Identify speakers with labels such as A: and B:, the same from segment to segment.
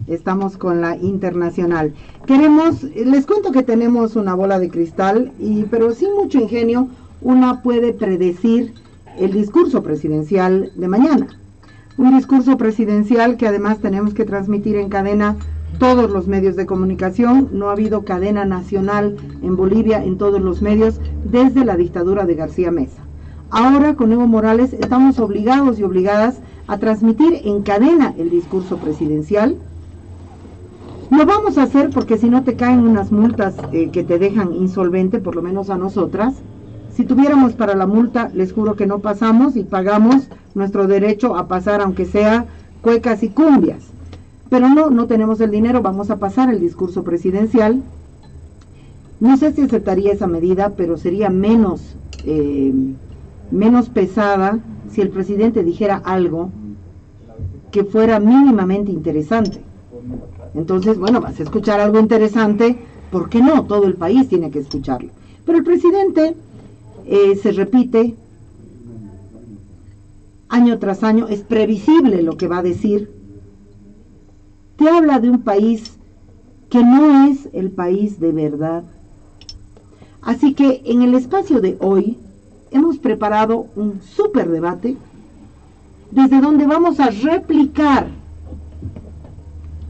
A: Estamos con la internacional. Les cuento que tenemos una bola de cristal, pero sin mucho ingenio, una puede predecir el discurso presidencial de mañana. Un discurso presidencial que además tenemos que transmitir en cadena todos los medios de comunicación. No ha habido cadena nacional en Bolivia en todos los medios desde la dictadura de García Meza. Ahora con Evo Morales estamos obligados y obligadas a transmitir en cadena el discurso presidencial. Lo vamos a hacer porque si no te caen unas multas que te dejan insolvente, por lo menos a nosotras. Si tuviéramos para la multa, les juro que no pasamos y pagamos nuestro derecho a pasar, aunque sea cuecas y cumbias. Pero no tenemos el dinero, vamos a pasar el discurso presidencial. No sé si aceptaría esa medida, pero sería menos pesada si el presidente dijera algo que fuera mínimamente interesante. Entonces, bueno, vas a escuchar algo interesante, ¿por qué no? Todo el país tiene que escucharlo. Pero el presidente se repite año tras año, es previsible lo que va a decir. Te habla de un país que no es el país de verdad. Así que en el espacio de hoy hemos preparado un súper debate desde donde vamos a replicar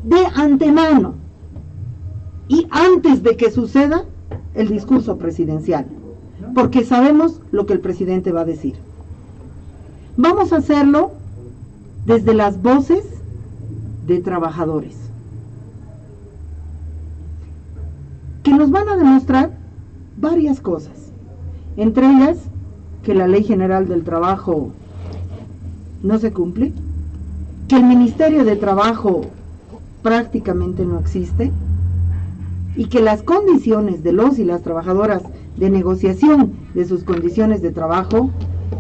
A: de antemano y antes de que suceda el discurso presidencial, porque sabemos lo que el presidente va a decir. Vamos a hacerlo desde las voces de trabajadores, que nos van a demostrar varias cosas, entre ellas que la Ley General del Trabajo no se cumple, que el Ministerio de Trabajo prácticamente no existe y que las condiciones de los y las trabajadoras de negociación de sus condiciones de trabajo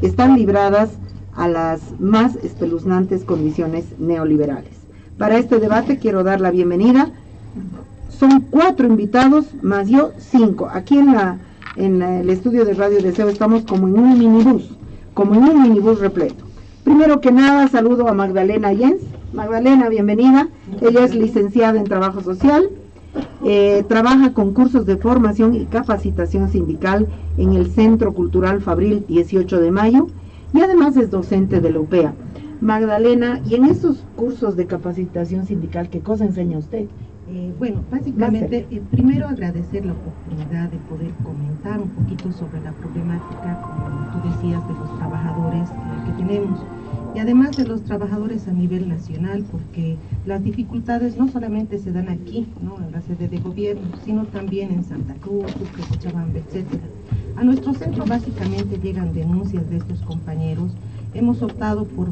A: están libradas a las más espeluznantes condiciones neoliberales. Para este debate quiero dar la bienvenida. Son 4 invitados, más yo 5. Aquí en el estudio de Radio Deseo estamos como en un minibús repleto. Primero que nada, saludo a Magdalena Jens. Magdalena, bienvenida. Ella es licenciada en Trabajo Social, trabaja con cursos de formación y capacitación sindical en el Centro Cultural Fabril 18 de Mayo y además es docente de la UPEA. Magdalena, y en estos cursos de capacitación sindical, ¿qué cosa enseña usted?
B: Bueno, básicamente, primero agradecer la oportunidad de poder comentar un poquito sobre la problemática, como tú decías, de los trabajadores que tenemos, y además de los trabajadores a nivel nacional, porque las dificultades no solamente se dan aquí, ¿no?, en la sede de gobierno, sino también en Santa Cruz, Sucre, Cochabamba, etcétera. A nuestro centro básicamente llegan denuncias de estos compañeros. Hemos optado por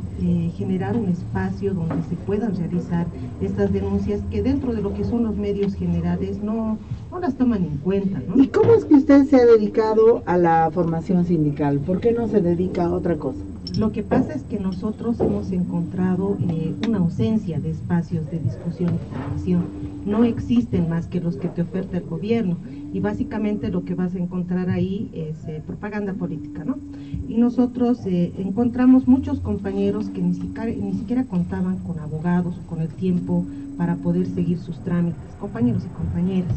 B: generar un espacio donde se puedan realizar estas denuncias que dentro de lo que son los medios generales no las toman en cuenta, ¿no?
A: ¿Y cómo es que usted se ha dedicado a la formación sindical? ¿Por qué no se dedica a otra cosa?
B: Lo que pasa es que nosotros hemos encontrado una ausencia de espacios de discusión y formación. No existen más que los que te oferta el gobierno y básicamente lo que vas a encontrar ahí es propaganda política, ¿no? Y nosotros encontramos muchos compañeros que ni siquiera contaban con abogados o con el tiempo para poder seguir sus trámites, compañeros y compañeras.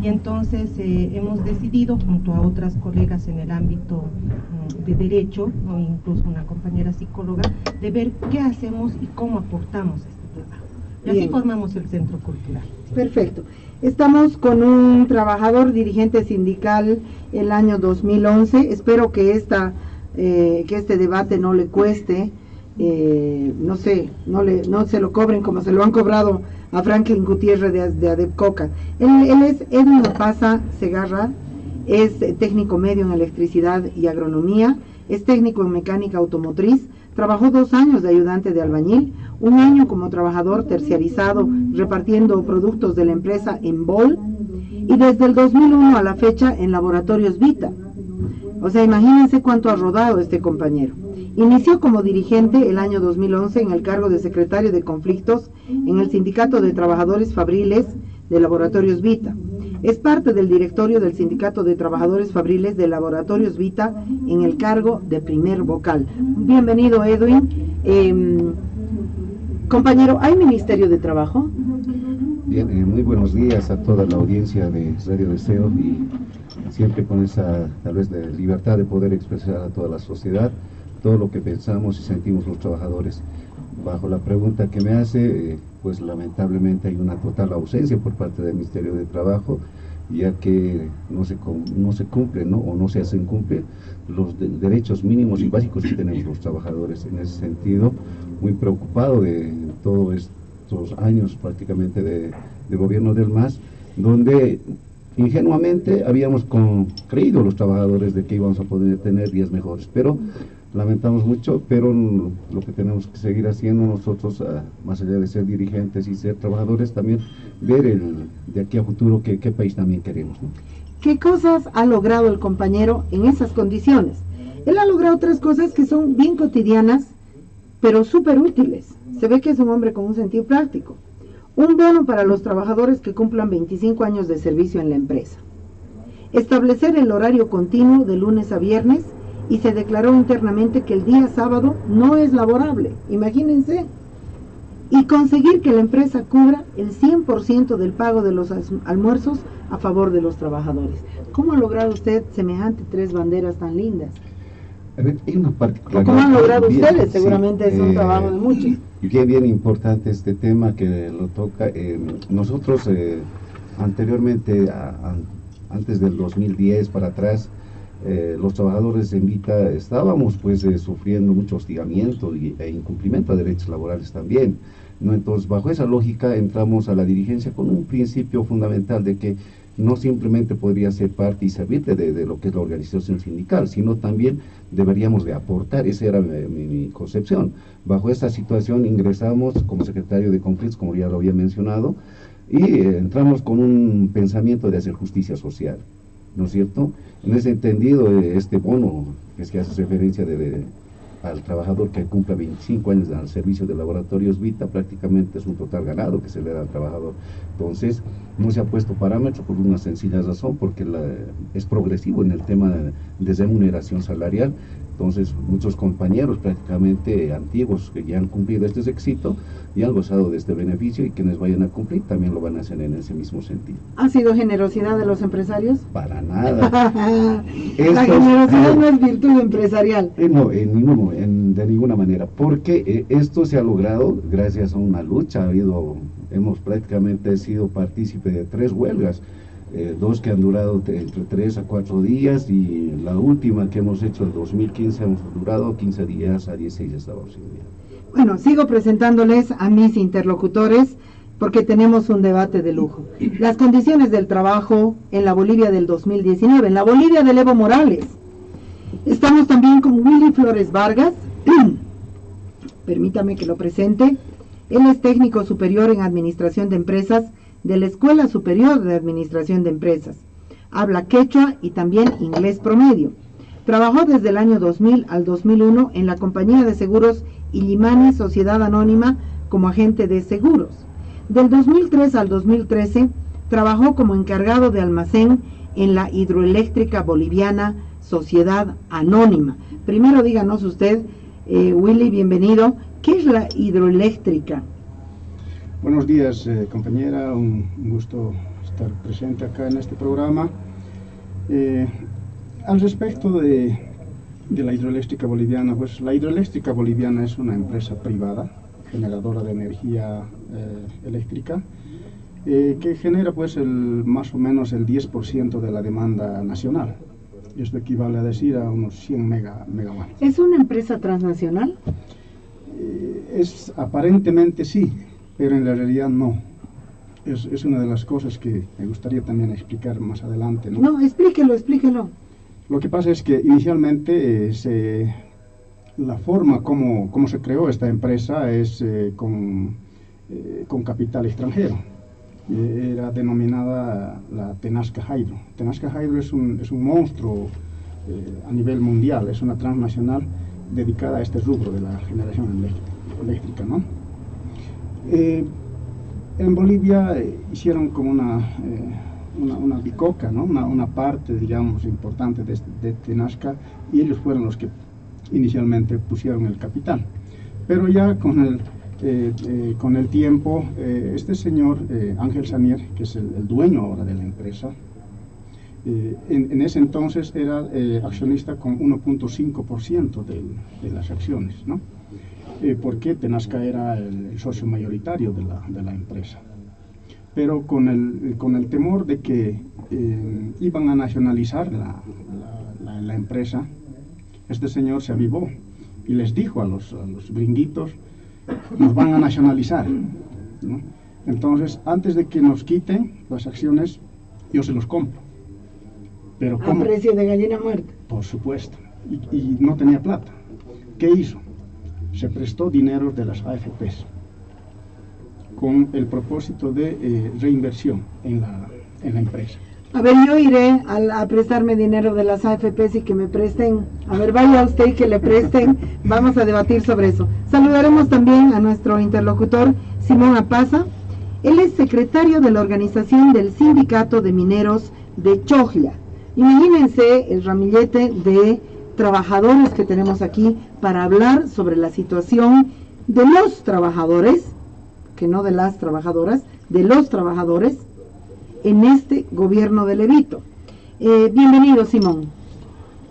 B: Y entonces hemos decidido, junto a otras colegas en el ámbito de derecho, o incluso una compañera psicóloga, de ver qué hacemos y cómo aportamos a este trabajo. Y así formamos el Centro Cultural.
A: Perfecto. Estamos con un trabajador dirigente sindical el año 2011. Espero que este debate no le cueste, no se lo cobren como se lo han cobrado a Franklin Gutiérrez de ADEPCOCA. Él es Edwin Opaza Segarra, es técnico medio en electricidad y agronomía, es técnico en mecánica automotriz, trabajó 2 años de ayudante de albañil, 1 año como trabajador terciarizado repartiendo productos de la empresa en Bol y desde el 2001 a la fecha en Laboratorios Vita. O sea, imagínense cuánto ha rodado este compañero. Inició como dirigente el año 2011 en el cargo de secretario de conflictos en el Sindicato de Trabajadores Fabriles de Laboratorios Vita. Es parte del directorio del Sindicato de Trabajadores Fabriles de Laboratorios Vita en el cargo de primer vocal. Bienvenido, Edwin. Compañero, ¿hay Ministerio de Trabajo?
C: Bien, muy buenos días a toda la audiencia de Radio Deseo y siempre con esa tal vez de libertad de poder expresar a toda la sociedad todo lo que pensamos y sentimos los trabajadores. Bajo la pregunta que me hace, pues lamentablemente hay una total ausencia por parte del Ministerio de Trabajo, ya que no se cumplen, ¿no? O no se hacen cumplir los derechos mínimos y básicos que tenemos los trabajadores. En ese sentido, muy preocupado de todos estos años prácticamente de gobierno del MAS, donde ingenuamente habíamos creído los trabajadores de que íbamos a poder tener días mejores, pero lamentamos mucho, pero lo que tenemos que seguir haciendo nosotros, más allá de ser dirigentes y ser trabajadores, también ver de aquí a futuro qué país también queremos, ¿no?
A: ¿Qué cosas ha logrado el compañero en esas condiciones? Él ha logrado 3 cosas que son bien cotidianas, pero súper útiles. Se ve que es un hombre con un sentido práctico. Un bono para los trabajadores que cumplan 25 años de servicio en la empresa. Establecer el horario continuo de lunes a viernes, y se declaró internamente que el día sábado no es laborable, imagínense, y conseguir que la empresa cubra el 100% del pago de los almuerzos a favor de los trabajadores. ¿Cómo ha logrado usted semejante 3 banderas tan lindas?
C: A ver, hay una particularidad.
A: ¿Cómo han logrado
C: bien,
A: ustedes? Seguramente
C: sí,
A: es un trabajo de muchos.
C: Bien importante este tema que lo toca. Nosotros anteriormente, antes del 2010 para atrás, los trabajadores en Vita estábamos pues sufriendo mucho hostigamiento e incumplimiento de derechos laborales también, ¿no? Entonces, bajo esa lógica entramos a la dirigencia con un principio fundamental de que no simplemente podría ser parte y servirte de lo que es la organización sindical, sino también deberíamos de aportar. Esa era mi concepción. Bajo esta situación ingresamos como secretario de conflictos, como ya lo había mencionado, y entramos con un pensamiento de hacer justicia social, ¿no es cierto? En ese entendido, este bono es que hace referencia al trabajador que cumpla 25 años al servicio de laboratorios Vita, prácticamente es un total ganado que se le da al trabajador. Entonces, no se ha puesto parámetro por una sencilla razón, porque es progresivo en el tema de remuneración salarial. Entonces, muchos compañeros prácticamente antiguos que ya han cumplido este éxito y han gozado de este beneficio, y quienes vayan a cumplir también lo van a hacer en ese mismo sentido.
A: ¿Ha sido generosidad de los empresarios?
C: Para nada.
A: La generosidad no es virtud empresarial.
C: No, de ninguna manera, porque esto se ha logrado gracias a una lucha. Hemos prácticamente sido partícipe de 3 huelgas, 2 que han durado entre 3 a 4 días, y la última que hemos hecho el 2015 hemos durado 15 días a 16 estados sin día.
A: Bueno, sigo presentándoles a mis interlocutores porque tenemos un debate de lujo. Las condiciones del trabajo en la Bolivia del 2019, en la Bolivia del Evo Morales. Estamos también con Willy Flores Vargas, permítame que lo presente. Él es técnico superior en Administración de Empresas de la Escuela Superior de Administración de Empresas. Habla quechua y también inglés promedio. Trabajó desde el año 2000 al 2001 en la compañía de seguros Illimani Sociedad Anónima como agente de seguros. Del 2003 al 2013 trabajó como encargado de almacén en la hidroeléctrica boliviana Sociedad Anónima. Primero díganos usted, Willy, bienvenido, ¿qué es la hidroeléctrica?
D: Buenos días, compañera, un gusto estar presente acá en este programa. Al respecto de la hidroeléctrica boliviana, pues la hidroeléctrica boliviana es una empresa privada, generadora de energía eléctrica, que genera pues más o menos el 10% de la demanda nacional. Esto equivale a decir a unos 100 megawatts.
A: ¿Es una empresa transnacional?
D: Aparentemente sí, pero en la realidad no. Es una de las cosas que me gustaría también explicar más adelante, ¿no?
A: No, explíquelo.
D: Lo que pasa es que inicialmente la forma como se creó esta empresa es con capital extranjero. Era denominada la Tenasca Hydro. Tenasca Hydro es un monstruo a nivel mundial, es una transnacional dedicada a este rubro de la generación eléctrica, ¿no? En Bolivia hicieron como una bicoca, ¿no? Una parte, digamos, importante de Tenasca, y ellos fueron los que inicialmente pusieron el capital. Pero ya con con el tiempo, este señor Ángel Sanier, que es el dueño ahora de la empresa, en ese entonces era accionista con 1.5% de las acciones, ¿no? Porque Tenasca era el socio mayoritario de la empresa. Pero con el temor de que iban a nacionalizar la empresa, este señor se avivó y les dijo a los gringuitos: nos van a nacionalizar, ¿no? Entonces, antes de que nos quiten las acciones, yo se los compro. Pero
A: a precio de gallina muerta.
D: Por supuesto. Y no tenía plata. ¿Qué hizo? Se prestó dinero de las AFPs con el propósito de reinversión en la empresa.
A: A ver, yo iré a prestarme dinero de las AFPs y que me presten. A ver, vaya usted y que le presten. Vamos a debatir sobre eso. Saludaremos también a nuestro interlocutor, Simón Apaza. Él es secretario de la organización del Sindicato de Mineros de Choglia. Imagínense el ramillete de trabajadores que tenemos aquí para hablar sobre la situación de los trabajadores, que no de las trabajadoras, de los trabajadores en este gobierno de Levito. Bienvenido, Simón.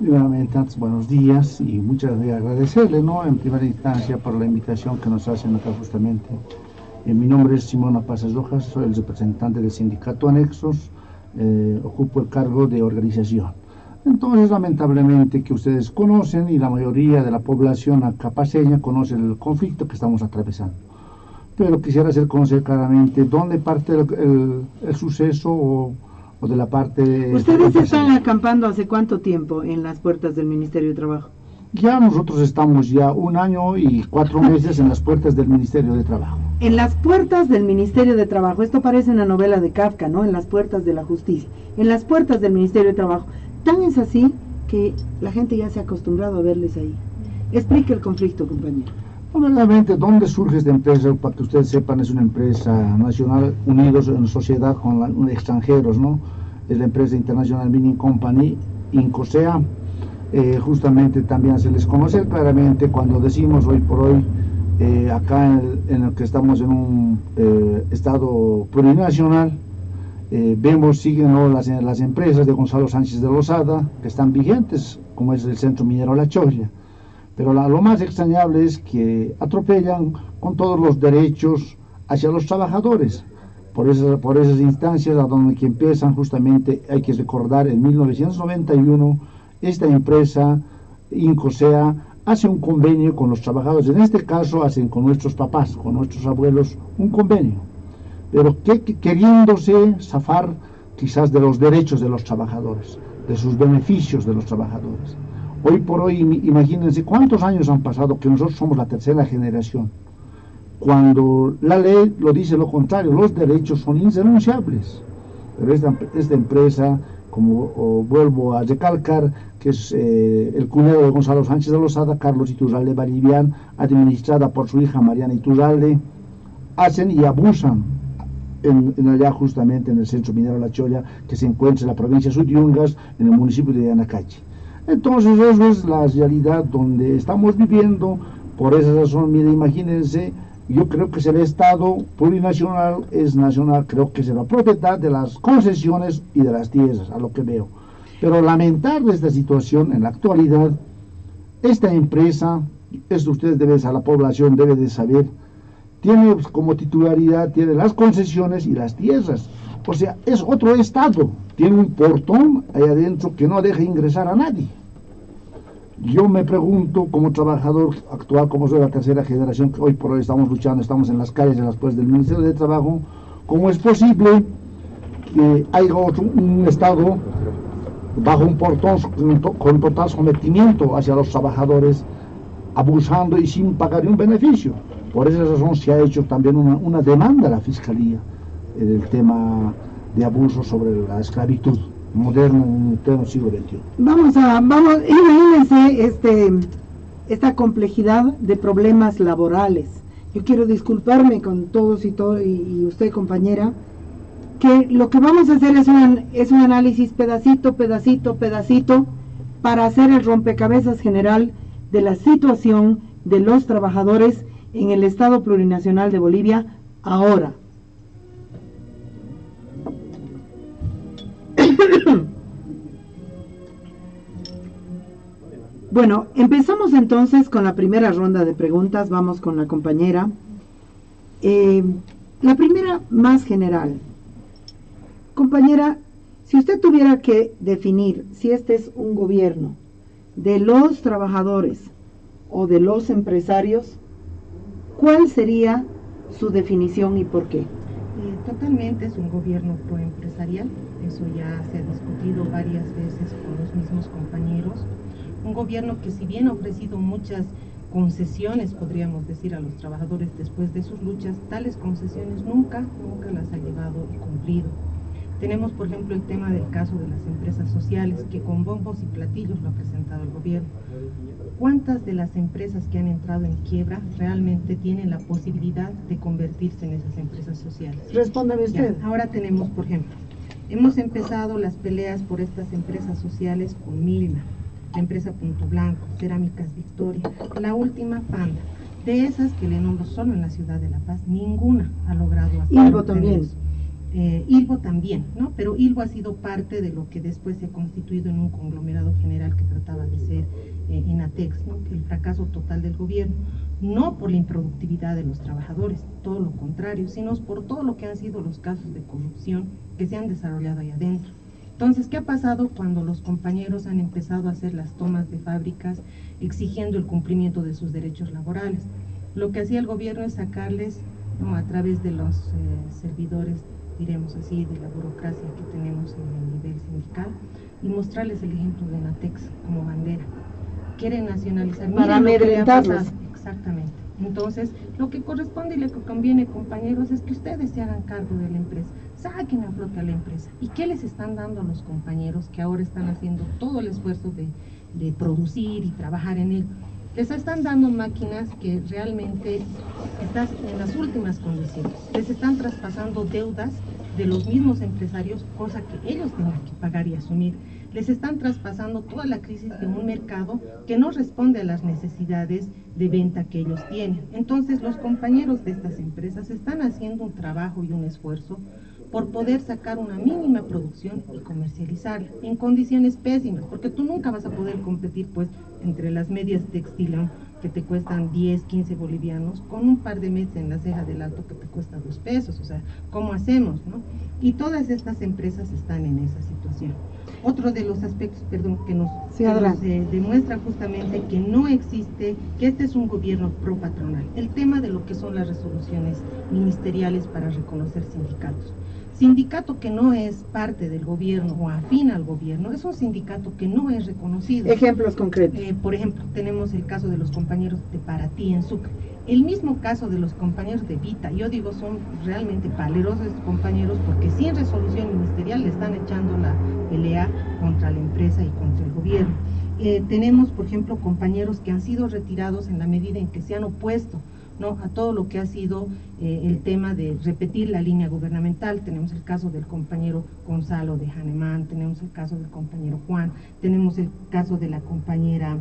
E: Nuevamente, antes, buenos días y muchas gracias, agradecerle, ¿no?, en primera instancia por la invitación que nos hacen acá justamente. Mi nombre es Simón Apaza Rojas, soy el representante del sindicato Anexos, ocupo el cargo de organización. Entonces, lamentablemente, que ustedes conocen y la mayoría de la población acapaceña conoce el conflicto que estamos atravesando. Pero quisiera hacer conocer claramente dónde parte el suceso o de la parte...
A: ¿Ustedes están acampando hace cuánto tiempo en las puertas del Ministerio de Trabajo?
E: Ya nosotros estamos ya 1 año y 4 meses en las puertas del Ministerio de Trabajo.
A: En las puertas del Ministerio de Trabajo, esto parece una novela de Kafka, ¿no? En las puertas de la justicia, en las puertas del Ministerio de Trabajo. Tan es así que la gente ya se ha acostumbrado a verles ahí. Explique el conflicto, compañero.
E: Obviamente, ¿dónde surge esta empresa? Para que ustedes sepan, es una empresa nacional, unidos en sociedad con extranjeros, ¿no? Es la empresa International Mining Company, Incosea. Justamente también se les conoce claramente cuando decimos hoy por hoy, acá en el que estamos en un estado plurinacional, vemos, siguen, ¿no?, las empresas de Gonzalo Sánchez de Lozada, que están vigentes, como es el Centro Minero La Choglia. Pero lo más extrañable es que atropellan con todos los derechos hacia los trabajadores. Por esas instancias a donde que empiezan, justamente hay que recordar, en 1991, esta empresa, Incosea, hace un convenio con los trabajadores. En este caso hacen con nuestros papás, con nuestros abuelos, un convenio, pero queriéndose zafar quizás de los derechos de los trabajadores, de sus beneficios de los trabajadores. Hoy por hoy, imagínense cuántos años han pasado que nosotros somos la tercera generación, cuando la ley lo dice lo contrario, los derechos son irrenunciables. Pero esta empresa, como vuelvo a recalcar, que es el cuñado de Gonzalo Sánchez de Lozada, Carlos Iturralde Vallivian, administrada por su hija Mariana Iturralde, hacen y abusan allá justamente en el Centro Minero La Choglia, que se encuentra en la provincia de Suyungas, en el municipio de Yanacachi. Entonces, eso es la realidad donde estamos viviendo. Por esa razón, mire, imagínense, yo creo que si el Estado plurinacional es nacional, creo que será propiedad de las concesiones y de las tierras, a lo que veo. Pero lamentar esta situación en la actualidad, esta empresa, esto ustedes deben saber, la población debe de saber, tiene como titularidad, tiene las concesiones y las tierras. O sea, es otro Estado, tiene un portón ahí adentro que no deja ingresar a nadie. Yo me pregunto, como trabajador actual, como soy la tercera generación, que hoy por hoy estamos luchando, estamos en las calles, en las puertas del Ministerio de Trabajo, ¿cómo es posible que haya un Estado bajo un portón con total sometimiento hacia los trabajadores, abusando y sin pagar un beneficio? Por esa razón se ha hecho también una demanda a la Fiscalía en el tema de abuso sobre la esclavitud moderna en el pleno siglo XXI.
A: Imagínense esta complejidad de problemas laborales. Yo quiero disculparme con todos y usted, compañera, que lo que vamos a hacer es un análisis pedacito para hacer el rompecabezas general de la situación de los trabajadores en el Estado Plurinacional de Bolivia ahora? Bueno, empezamos entonces con la primera ronda de preguntas. Vamos con la compañera. La primera más general. Compañera, si usted tuviera que definir si este es un gobierno de los trabajadores o de los empresarios, ¿cuál sería su definición y por qué?
B: Totalmente es un gobierno proempresarial, eso ya se ha discutido varias veces con los mismos compañeros. Un gobierno que, si bien ha ofrecido muchas concesiones, podríamos decir, a los trabajadores después de sus luchas, tales concesiones nunca las ha llevado y cumplido. Tenemos, por ejemplo, el tema del caso de las empresas sociales, que con bombos y platillos lo ha presentado el gobierno. ¿Cuántas de las empresas que han entrado en quiebra realmente tienen la posibilidad de convertirse en esas empresas sociales?
A: Respóndame usted.
B: Ya, ahora tenemos, por ejemplo, hemos empezado las peleas por estas empresas sociales con Milma, la empresa Punto Blanco, Cerámicas Victoria, la última Panda. De esas que le nombro solo en la ciudad de La Paz, ninguna ha logrado hacer.
A: Ilbo también.
B: Ilbo también, ¿no? Pero Ilbo ha sido parte de lo que después se ha constituido en un conglomerado general que trataba de ser Enatex, ¿no? El fracaso total del gobierno, no por la improductividad de los trabajadores, todo lo contrario, sino por todo lo que han sido los casos de corrupción que se han desarrollado ahí adentro. Entonces, ¿qué ha pasado cuando los compañeros han empezado a hacer las tomas de fábricas exigiendo el cumplimiento de sus derechos laborales? Lo que hacía el gobierno es sacarles, ¿no?, a través de los servidores, diremos así, de la burocracia que tenemos en el nivel sindical, y mostrarles el ejemplo de Enatex como bandera. Quieren nacionalizar.
A: Para amedrentarlos.
B: Exactamente. Entonces, lo que corresponde y le conviene, compañeros, es que ustedes se hagan cargo de la empresa, saquen a flote a la empresa. ¿Y qué les están dando a los compañeros que ahora están haciendo todo el esfuerzo de producir y trabajar en él? Les están dando máquinas que realmente están en las últimas condiciones. Les están traspasando deudas de los mismos empresarios, cosa que ellos tienen que pagar y asumir. Les están traspasando toda la crisis de un mercado que no responde a las necesidades de venta que ellos tienen. Entonces, los compañeros de estas empresas están haciendo un trabajo y un esfuerzo por poder sacar una mínima producción y comercializarla en condiciones pésimas, porque tú nunca vas a poder competir, pues, entre las medias textil que te cuestan 10, 15 bolivianos, con un par de meses en la ceja del Alto que te cuesta 2 pesos, o sea, ¿cómo hacemos, no? Y todas estas empresas están en esa situación. Otro de los aspectos, perdón, que nos demuestra justamente que no existe, que este es un gobierno pro-patronal, el tema de lo que son las resoluciones ministeriales para reconocer sindicatos. Sindicato que no es parte del gobierno o afín al gobierno, es un sindicato que no es reconocido.
A: Ejemplos concretos.
B: Por ejemplo, tenemos el caso de los compañeros de Paratí en Sucre, el mismo caso de los compañeros de Vita. Yo digo, son realmente valerosos estos compañeros porque sin resolución ministerial le están echando la pelea contra la empresa y contra el gobierno. Tenemos, por ejemplo, compañeros que han sido retirados en la medida en que se han opuesto, ¿no?, a todo lo que ha sido el tema de repetir la línea gubernamental. Tenemos el caso del compañero Gonzalo de Hanemán, tenemos el caso del compañero Juan, tenemos el caso de la compañera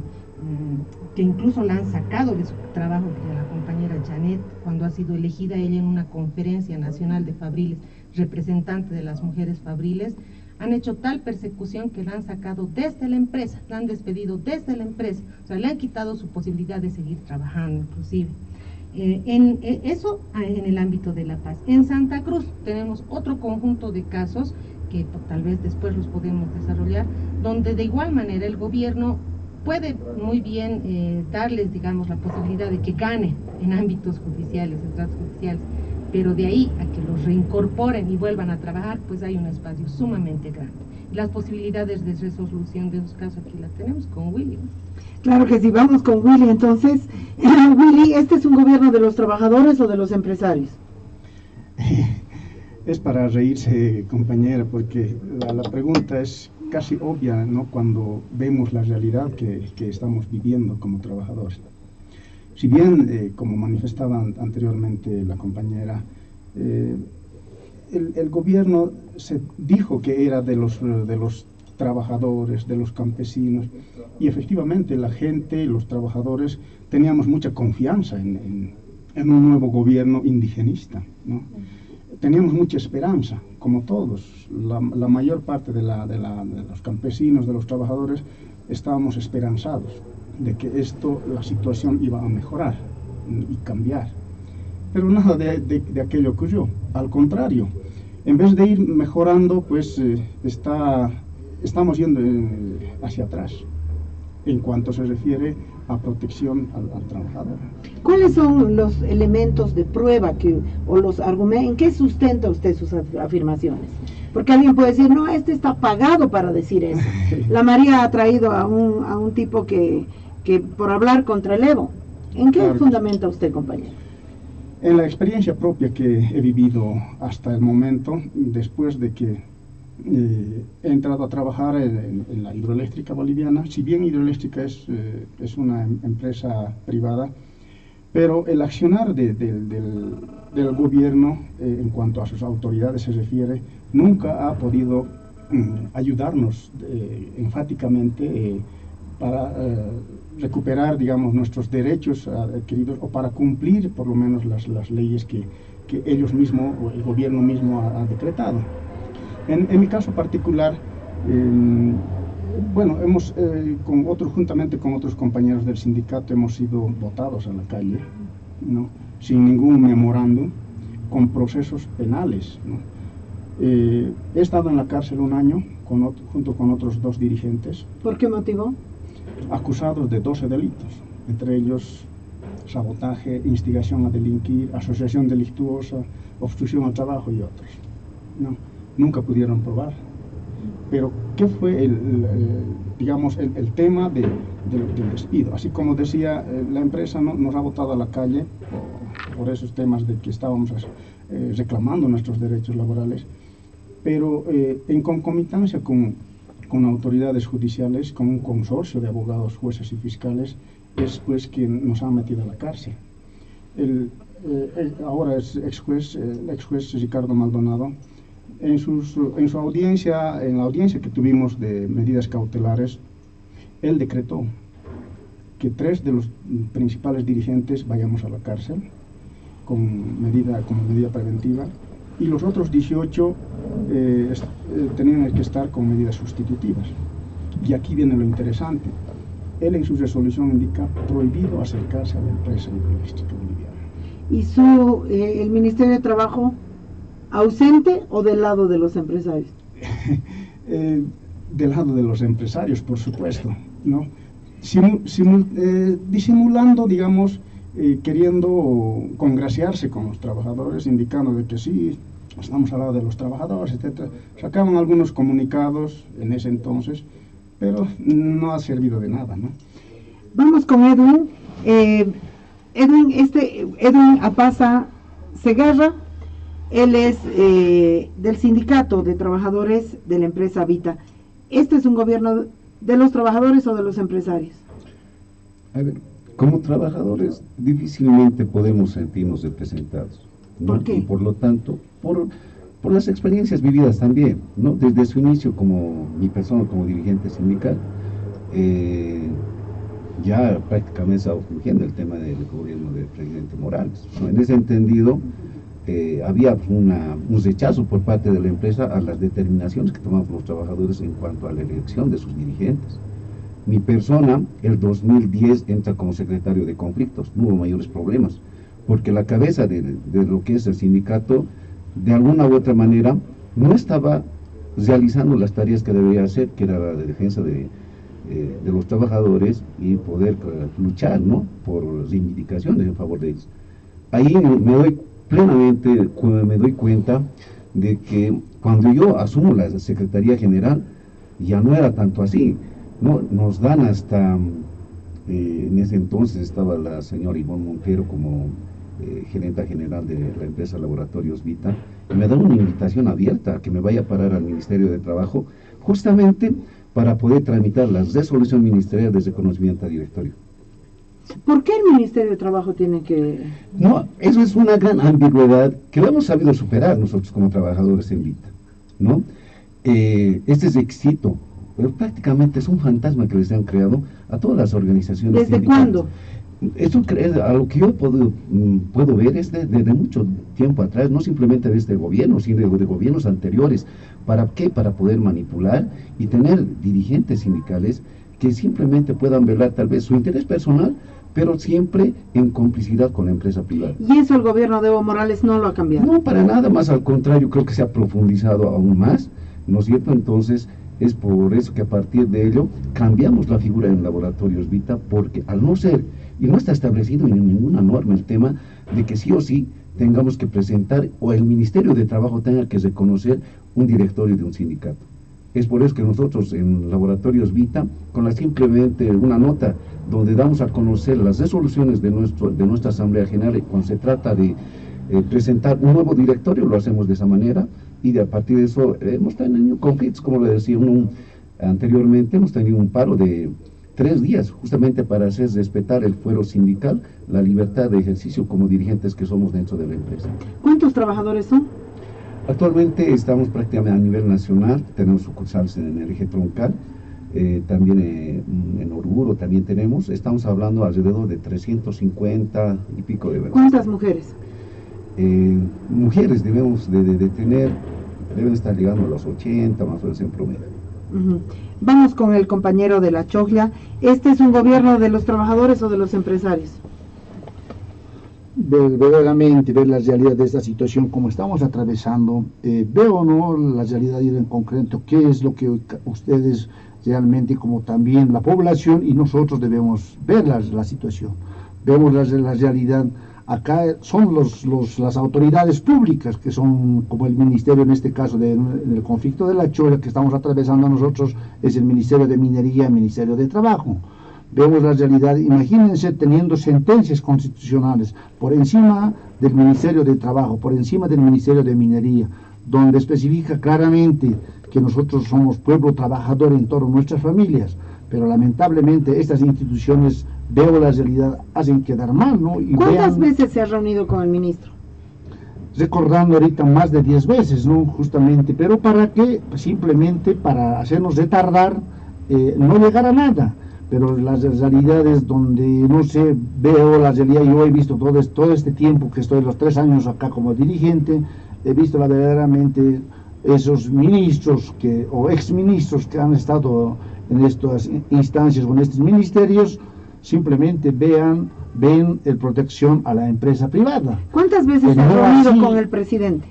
B: que incluso la han sacado de su trabajo, de la compañera Janet, cuando ha sido elegida ella en una conferencia nacional de fabriles, representante de las mujeres fabriles. Han hecho tal persecución que la han sacado desde la empresa, la han despedido desde la empresa, o sea, le han quitado su posibilidad de seguir trabajando inclusive. Eso en el ámbito de La Paz. En Santa Cruz tenemos otro conjunto de casos que tal vez después los podemos desarrollar, donde de igual manera el gobierno puede muy bien darles, digamos, la posibilidad de que ganen en ámbitos judiciales, en tratos judiciales, pero de ahí a que los reincorporen y vuelvan a trabajar, pues hay un espacio sumamente grande. Las posibilidades de resolución de esos casos aquí las tenemos con Willy.
A: Claro que sí, vamos con Willy entonces. Willy, ¿este es un gobierno de los trabajadores o de los empresarios?
D: Es para reírse, compañera, porque la pregunta es casi obvia, ¿no?, cuando vemos la realidad que estamos viviendo como trabajadores. Si bien, como manifestaba anteriormente la compañera, el gobierno se dijo que era de los trabajadores, de los campesinos, y efectivamente la gente, los trabajadores, teníamos mucha confianza en en un nuevo gobierno indigenista, ¿no? Teníamos mucha esperanza, como todos, la mayor parte de los campesinos, de los trabajadores, estábamos esperanzados de que la situación iba a mejorar y cambiar. Pero nada de aquello ocurrió, al contrario, en vez de ir mejorando, pues estamos yendo hacia atrás, en cuanto se refiere a protección al trabajador.
A: ¿Cuáles son los elementos de prueba o los argumentos, en qué sustenta usted sus afirmaciones? Porque alguien puede decir, no, este está pagado para decir eso. La María ha traído a un tipo que por hablar contra el Evo. ¿En qué
D: Claro.
A: fundamenta usted, compañero?
D: En la experiencia propia que he vivido hasta el momento, después de que he entrado a trabajar en la hidroeléctrica boliviana, si bien hidroeléctrica es una empresa privada, pero el accionar del gobierno en cuanto a sus autoridades se refiere, nunca ha podido ayudarnos enfáticamente para recuperar, digamos, nuestros derechos adquiridos o para cumplir por lo menos las leyes que ellos mismos o el gobierno mismo ha decretado. En mi caso particular, bueno, juntamente con otros compañeros del sindicato hemos sido botados a la calle, ¿no? Sin ningún memorándum, con procesos penales, ¿no? He estado en la cárcel un año junto con otros 2 dirigentes.
A: ¿Por qué motivo?
D: Acusados de 12 delitos, entre ellos sabotaje, instigación a delinquir, asociación delictuosa, obstrucción al trabajo y otros, ¿no? Nunca pudieron probar. Pero, ¿qué fue el tema del despido? Así como decía, la empresa nos ha botado a la calle por esos temas de que estábamos reclamando nuestros derechos laborales, pero en concomitancia con autoridades judiciales, con un consorcio de abogados, jueces y fiscales, es pues quien nos ha metido a la cárcel. Ahora es el ex juez Ricardo Maldonado. En su audiencia, en la audiencia que tuvimos de medidas cautelares, él decretó que 3 de los principales dirigentes vayamos a la cárcel como medida preventiva, y los otros 18 tenían que estar con medidas sustitutivas. Y aquí viene lo interesante. Él en su resolución indica prohibido acercarse a la empresa hidroeléctrica boliviana.
A: ¿Y el Ministerio de Trabajo ausente o del lado de los empresarios?
D: Del lado de los empresarios, por supuesto, ¿no? Disimulando, digamos, queriendo congraciarse con los trabajadores, indicando de que sí, estamos al lado de los trabajadores, etc. Sacaban algunos comunicados en ese entonces, pero no ha servido de nada, ¿no?
A: Vamos con Edwin. Edwin Apaza Segarra. Él es del sindicato de trabajadores de la empresa Vita. ¿Este es un gobierno de los trabajadores o de los empresarios?
C: A ver, como trabajadores difícilmente podemos sentirnos representados, ¿no?
A: ¿Por qué?
C: Y por lo tanto, por las experiencias vividas también, ¿no? Desde su inicio como mi persona, como dirigente sindical, ya prácticamente estaba fungiendo el tema del gobierno del presidente Morales, ¿no? En ese entendido, había un rechazo por parte de la empresa a las determinaciones que tomaban los trabajadores en cuanto a la elección de sus dirigentes. Mi persona, el 2010, entra como secretario de conflictos, no hubo mayores problemas, porque la cabeza de lo que es el sindicato, de alguna u otra manera, no estaba realizando las tareas que debería hacer, que era la defensa de los trabajadores y poder luchar, ¿no?, por reivindicaciones en favor de ellos. Ahí me doy cuenta de que cuando yo asumo la Secretaría General, ya no era tanto así, ¿no? Nos dan hasta, en ese entonces estaba la señora Ivonne Montero como gerenta general de la empresa Laboratorios Vita, y me dan una invitación abierta a que me vaya a parar al Ministerio de Trabajo, justamente para poder tramitar la resolución ministerial de reconocimiento a directorio.
A: ¿Por qué el Ministerio de Trabajo tiene que...?
C: No, eso es una gran ambigüedad que lo hemos sabido superar nosotros como trabajadores en Vita, ¿no? Este requisito, pero prácticamente es un fantasma que les han creado a todas las organizaciones
A: ¿Desde
C: sindicales.
A: cuándo?
C: Eso a lo que yo puedo ver es desde mucho tiempo atrás, no simplemente de este gobierno, sino de gobiernos anteriores. ¿Para qué? Para poder manipular y tener dirigentes sindicales que simplemente puedan velar tal vez su interés personal, pero siempre en complicidad con la empresa privada.
A: ¿Y eso el gobierno de Evo Morales no lo ha cambiado?
C: No, para nada, más al contrario, creo que se ha profundizado aún más, ¿no es cierto? Entonces, es por eso que a partir de ello cambiamos la figura en Laboratorios Vita, porque al no ser, y no está establecido en ninguna norma el tema de que sí o sí tengamos que presentar, o el Ministerio de Trabajo tenga que reconocer un directorio de un sindicato. Es por eso que nosotros en Laboratorios Vita, con simplemente una nota donde damos a conocer las resoluciones de nuestra Asamblea General, cuando se trata de presentar un nuevo directorio, lo hacemos de esa manera, y a partir de eso hemos tenido conflictos, como le decía anteriormente, hemos tenido un paro de 3 días, justamente para hacer respetar el fuero sindical, la libertad de ejercicio como dirigentes que somos dentro de la empresa.
A: ¿Cuántos trabajadores son?
C: Actualmente estamos prácticamente a nivel nacional, tenemos sucursales en el eje troncal, también en Oruro también estamos hablando alrededor de 350 y pico de personas.
A: ¿Cuántas mujeres?
C: Mujeres debemos de tener, deben estar llegando a los 80 más o menos en promedio.
A: Vamos con el compañero de la Chocla. ¿Este es un gobierno de los trabajadores o de los empresarios?
E: Verdaderamente ver la realidad de esta situación como estamos atravesando, veo no la realidad en concreto, qué es lo que ustedes realmente, como también la población y nosotros debemos ver la situación. Vemos la realidad. Acá son las autoridades públicas, que son como el ministerio, en este caso del conflicto de la Cholla que estamos atravesando nosotros, es el Ministerio de Minería, el Ministerio de Trabajo. Vemos la realidad, imagínense teniendo sentencias constitucionales por encima del Ministerio de Trabajo, por encima del Ministerio de Minería, donde especifica claramente que nosotros somos pueblo trabajador en todas nuestras familias, pero lamentablemente estas instituciones, veo la realidad, hacen quedar mal, ¿no? Y
A: ¿cuántas veces se ha reunido con el ministro?
E: Recordando ahorita más de 10 veces, ¿no? Justamente, pero ¿para qué? Pues simplemente para hacernos retardar, no llegar a nada. Pero las realidades donde no sé, veo la realidad, yo he visto todo este tiempo que estoy, los 3 años acá como dirigente, he visto verdaderamente esos ministros o exministros que han estado en estas instancias o en estos ministerios, simplemente ven el protección a la empresa privada.
A: ¿Cuántas veces se ha reunido con el presidente?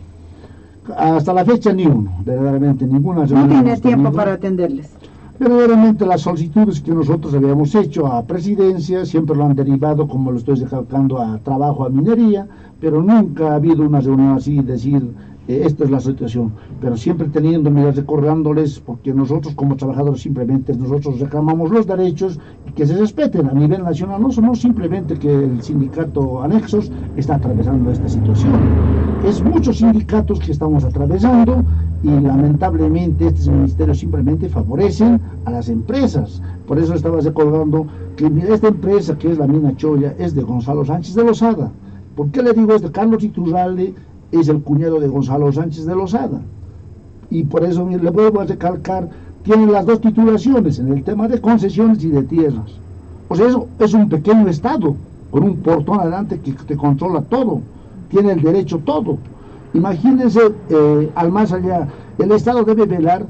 E: Hasta la fecha ni uno, verdaderamente ninguna.
A: No tiene tiempo para atenderles.
E: Verdaderamente las solicitudes que nosotros habíamos hecho a presidencia siempre lo han derivado, como lo estoy recalcando, a trabajo, a minería, pero nunca ha habido una reunión así, decir, esta es la situación, pero siempre teniendo, recordándoles, porque nosotros como trabajadores simplemente nosotros reclamamos los derechos y que se respeten a nivel nacional, no simplemente que el sindicato Anexos está atravesando esta situación, es muchos sindicatos que estamos atravesando y lamentablemente estos ministerios simplemente favorecen a las empresas. Por eso estaba recordando que esta empresa que es la mina Cholla es de Gonzalo Sánchez de Lozada. ¿Por qué le digo esto? Carlos Iturralde es el cuñado de Gonzalo Sánchez de Lozada, y por eso le vuelvo a recalcar, tienen las 2 titulaciones en el tema de concesiones y de tierras. O sea, eso es un pequeño estado con un portón adelante que te controla todo, tiene el derecho todo. Imagínense, al más allá, el Estado debe velar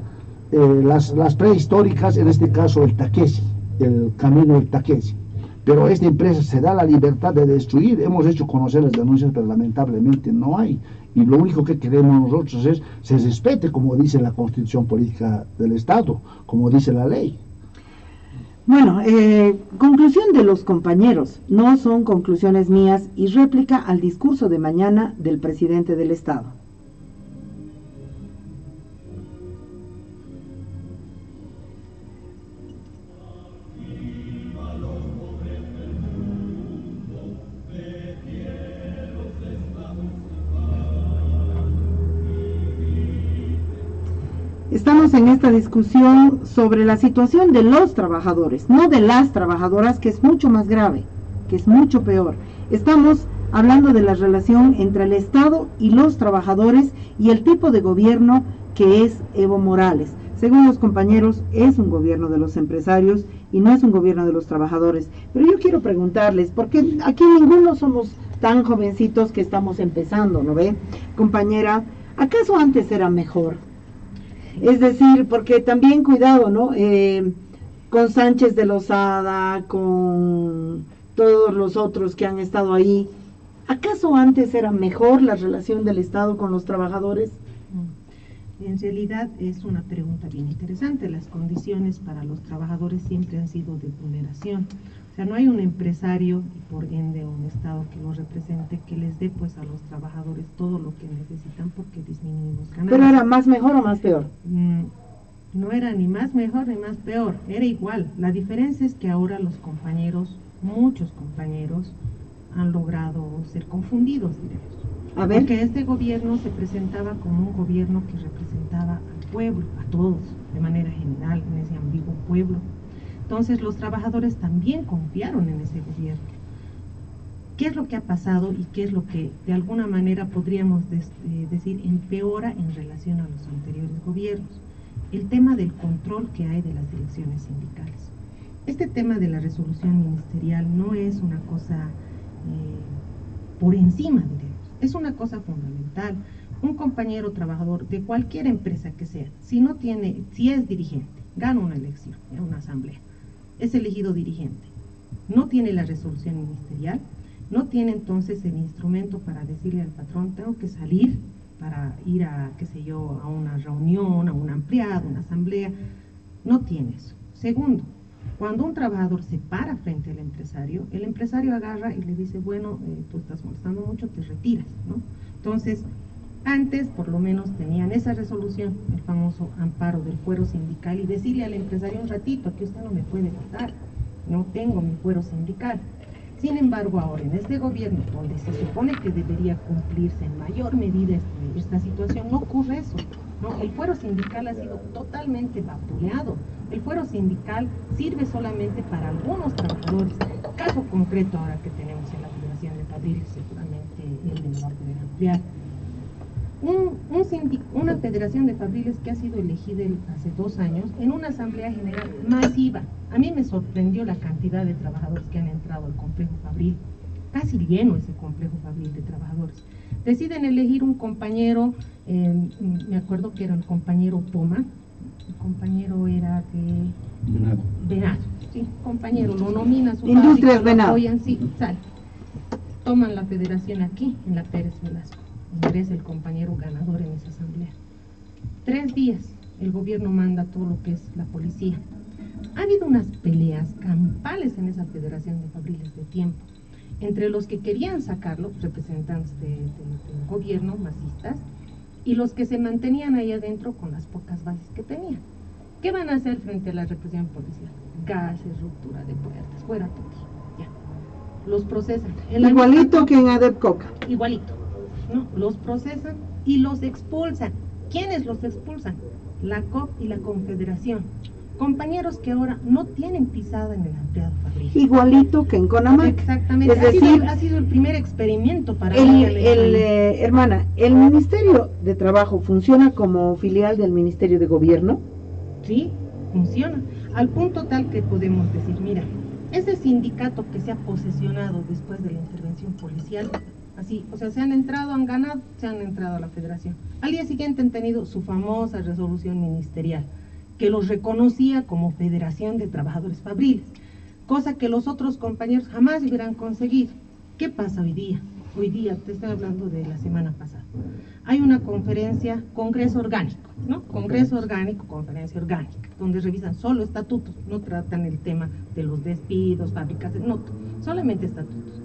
E: las prehistóricas, en este caso el Taquesi, el camino del Taquesi. Pero esta empresa se da la libertad de destruir. Hemos hecho conocer las denuncias, pero lamentablemente no hay. Y lo único que queremos nosotros es se respete, como dice la Constitución Política del Estado, como dice la ley.
A: Bueno, conclusión de los compañeros, no son conclusiones mías y réplica al discurso de mañana del presidente del Estado. Estamos en esta discusión sobre la situación de los trabajadores, no de las trabajadoras, que es mucho más grave, que es mucho peor. Estamos hablando de la relación entre el Estado y los trabajadores y el tipo de gobierno que es Evo Morales. Según los compañeros, es un gobierno de los empresarios y no es un gobierno de los trabajadores. Pero yo quiero preguntarles, porque aquí ninguno somos tan jovencitos que estamos empezando, ¿no ve? Compañera, ¿acaso antes era mejor? Es decir, porque también cuidado, ¿no? Con Sánchez de Lozada, con todos los otros que han estado ahí, ¿acaso antes era mejor la relación del Estado con los trabajadores?
B: En realidad es una pregunta bien interesante. Las condiciones para los trabajadores siempre han sido de vulneración. O sea, no hay un empresario y por ende un Estado que los represente que les dé pues a los trabajadores todo lo que necesitan porque disminuimos ganancias.
A: ¿Pero era más mejor o más peor?
B: No era ni más mejor ni más peor, era igual. La diferencia es que ahora los compañeros, muchos compañeros, han logrado ser confundidos, diremos.
A: A ver.
B: Porque este gobierno se presentaba como un gobierno que representaba al pueblo, a todos, de manera general, en ese ambiguo pueblo. Entonces los trabajadores también confiaron en ese gobierno. ¿Qué es lo que ha pasado y qué es lo que de alguna manera podríamos decir empeora en relación a los anteriores gobiernos? El tema del control que hay de las direcciones sindicales. Este tema de la resolución ministerial no es una cosa por encima, diremos. Es una cosa fundamental. Un compañero trabajador de cualquier empresa que sea, si es dirigente, gana una elección, una asamblea, es elegido dirigente, no tiene la resolución ministerial, no tiene entonces el instrumento para decirle al patrón, tengo que salir para ir a, qué sé yo, a una reunión, a un ampliado, una asamblea, no tiene eso. Segundo, cuando un trabajador se para frente al empresario, el empresario agarra y le dice, bueno, tú estás molestando mucho, te retiras, ¿no? Entonces, antes por lo menos tenían esa resolución, el famoso amparo del fuero sindical, y decirle al empresario un ratito, aquí usted no me puede votar, no tengo mi fuero sindical. Sin embargo, ahora en este gobierno, donde se supone que debería cumplirse en mayor medida esta situación, no ocurre eso, ¿no? El fuero sindical ha sido totalmente vapuleado. El fuero sindical sirve solamente para algunos trabajadores. Caso concreto ahora que tenemos en la Federación de Fabriles, seguramente él me lo va a poder ampliar. Una Federación de Fabriles que ha sido elegida hace 2 años en una asamblea general masiva. A mí me sorprendió la cantidad de trabajadores que han entrado al complejo fabril, casi lleno ese complejo fabril de trabajadores. Deciden elegir un compañero, me acuerdo que era el compañero Poma, el compañero era de Venado, sí, compañero, lo nomina a su
A: Industrias Venado.
B: Apoyan, sí, sale. Toman la federación aquí, en la Pérez Velasco. Ingresa el compañero ganador en esa asamblea. 3 días el gobierno manda todo lo que es la policía. Ha habido unas peleas campales en esa Federación de Fabriles de tiempo, entre los que querían sacarlo, representantes del gobierno, masistas, y los que se mantenían ahí adentro con las pocas bases que tenían. ¿Qué van a hacer frente a la represión policial? Gases, ruptura de puertas, fuera todos, ya. Los procesan.
A: Igualito que en ADEPCOCA.
B: Igualito, ¿no? Los procesan y los expulsan. ¿Quiénes los expulsan? La COP y la Confederación. Compañeros que ahora no tienen pisada en el ampliado fabril.
A: Igualito que en CONAMAC.
B: Exactamente,
A: Es decir,
B: ha sido el primer experimento para
A: hermana, ¿el Ministerio de Trabajo funciona como filial del Ministerio de Gobierno?
B: Sí, funciona, al punto tal que podemos decir, mira, ese sindicato que se ha posesionado después de la intervención policial, así, o sea, se han entrado, han ganado, se han entrado a la federación. Al día siguiente han tenido su famosa resolución ministerial, que los reconocía como Federación de Trabajadores Fabriles, cosa que los otros compañeros jamás hubieran conseguido. ¿Qué pasa hoy día? Hoy día, te estoy hablando de la semana pasada, hay una conferencia, congreso orgánico, ¿no? Congreso orgánico, conferencia orgánica, donde revisan solo estatutos, no tratan el tema de los despidos, fábricas, no, solamente estatutos.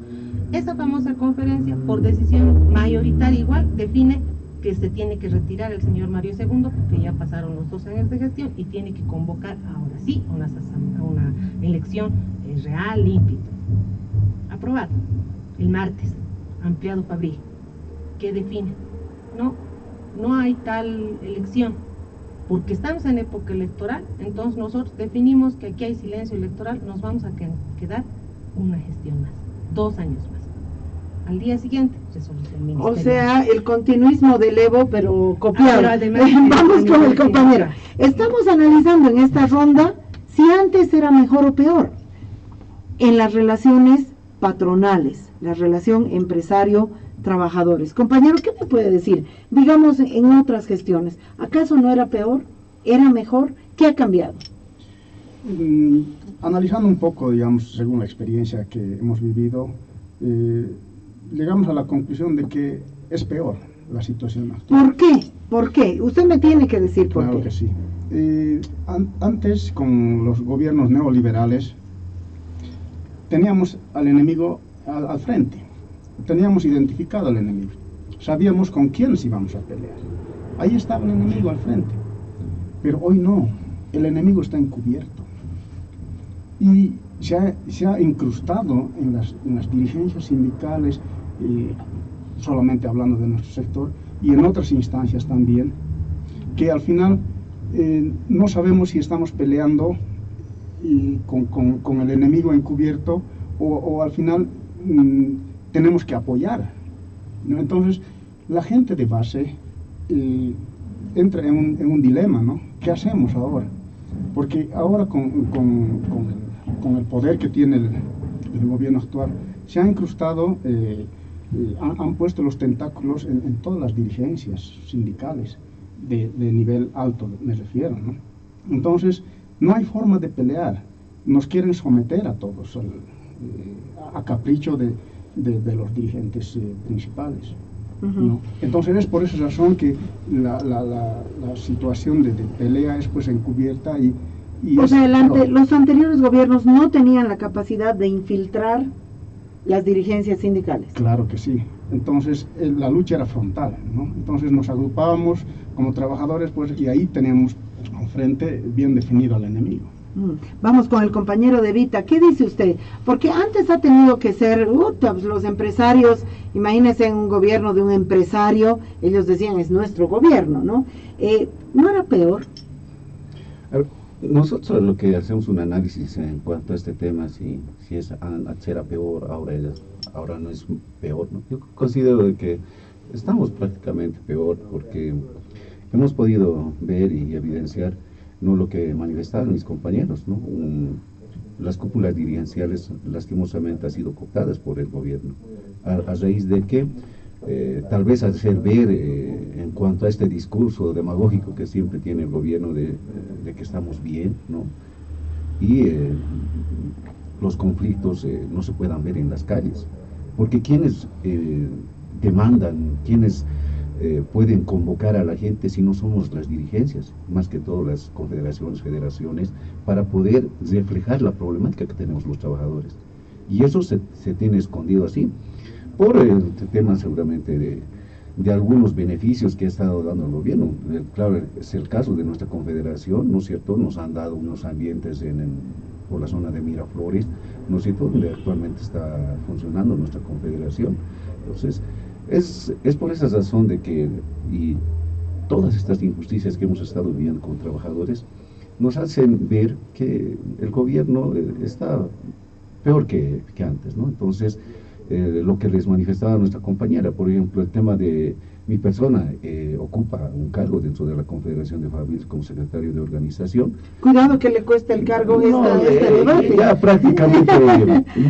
B: Esa famosa conferencia, por decisión mayoritaria igual, define que se tiene que retirar el señor Mario II, porque ya pasaron los 2 años de gestión, y tiene que convocar ahora sí a una elección real, limpia. Aprobado el martes, ampliado fabril, que define, no hay tal elección, porque estamos en época electoral. Entonces nosotros definimos que aquí hay silencio electoral, nos vamos a quedar una gestión más, 2 años más. Al día siguiente, resolución ministerial.
A: O sea, el continuismo del Evo, pero copiado.
B: Pero además,
A: vamos con el compañero. Estamos analizando en esta ronda si antes era mejor o peor en las relaciones patronales, la relación empresario-trabajadores. Compañero, ¿qué me puede decir? Digamos, en otras gestiones, ¿acaso no era peor? ¿Era mejor? ¿Qué ha cambiado?
D: Analizando un poco, digamos, según la experiencia que hemos vivido, llegamos a la conclusión de que es peor la situación actual.
A: ¿Por qué? ¿Por qué? Usted me tiene que decir por
D: Claro
A: qué.
D: que sí. Antes, con los gobiernos neoliberales, teníamos al enemigo al frente, teníamos identificado al enemigo, sabíamos con quiénes íbamos a pelear. Ahí estaba el enemigo al frente, pero hoy no, el enemigo está encubierto y se ha incrustado en las dirigencias sindicales, solamente hablando de nuestro sector, y en otras instancias también, que al final no sabemos si estamos peleando con el enemigo encubierto o al final tenemos que apoyar, ¿no? Entonces la gente de base entra en un dilema, ¿no? ¿Qué hacemos ahora? Porque ahora con el poder que tiene el gobierno actual se ha incrustado, han puesto los tentáculos en todas las dirigencias sindicales de nivel alto, me refiero, ¿no? Entonces no hay forma de pelear, nos quieren someter a todos a capricho de los dirigentes principales, ¿no? Entonces es por esa razón que la situación de pelea es pues encubierta y
A: o sea, los anteriores gobiernos no tenían la capacidad de infiltrar las dirigencias sindicales.
D: Claro que sí. Entonces la lucha era frontal, ¿no? Entonces nos agrupábamos como trabajadores, pues, y ahí teníamos al frente bien definido al enemigo.
A: Vamos con el compañero de Vita. ¿Qué dice usted? Porque antes ha tenido que ser los empresarios, imagínense en un gobierno de un empresario, ellos decían es nuestro gobierno, ¿no? ¿No era peor?
C: Nosotros lo que hacemos un análisis en cuanto a este tema, si antes era peor, ahora no es peor, ¿no? Yo considero que estamos prácticamente peor porque hemos podido ver y evidenciar, ¿no?, lo que manifestaron mis compañeros, ¿no? Las cúpulas dirigenciales lastimosamente han sido cooptadas por el gobierno, a raíz de que tal vez hacer ver en cuanto a este discurso demagógico que siempre tiene el gobierno de que estamos bien, ¿no? Y los conflictos no se puedan ver en las calles, porque quienes demandan, quienes pueden convocar a la gente si no somos las dirigencias, más que todo las confederaciones, federaciones, para poder reflejar la problemática que tenemos los trabajadores. Y eso se tiene escondido así, por el tema seguramente de algunos beneficios que ha estado dando el gobierno. Claro, es el caso de nuestra confederación, ¿no es cierto? Nos han dado unos ambientes por la zona de Miraflores, ¿no es cierto?, donde actualmente está funcionando nuestra confederación. Entonces, es por esa razón de que, y todas estas injusticias que hemos estado viviendo con trabajadores, nos hacen ver que el gobierno está peor que antes, ¿no? Entonces, lo que les manifestaba nuestra compañera, por ejemplo, el tema de mi persona, ocupa un cargo dentro de la Confederación de Fabriles como secretario de organización.
A: Cuidado que le cueste el cargo este debate.
C: Ya prácticamente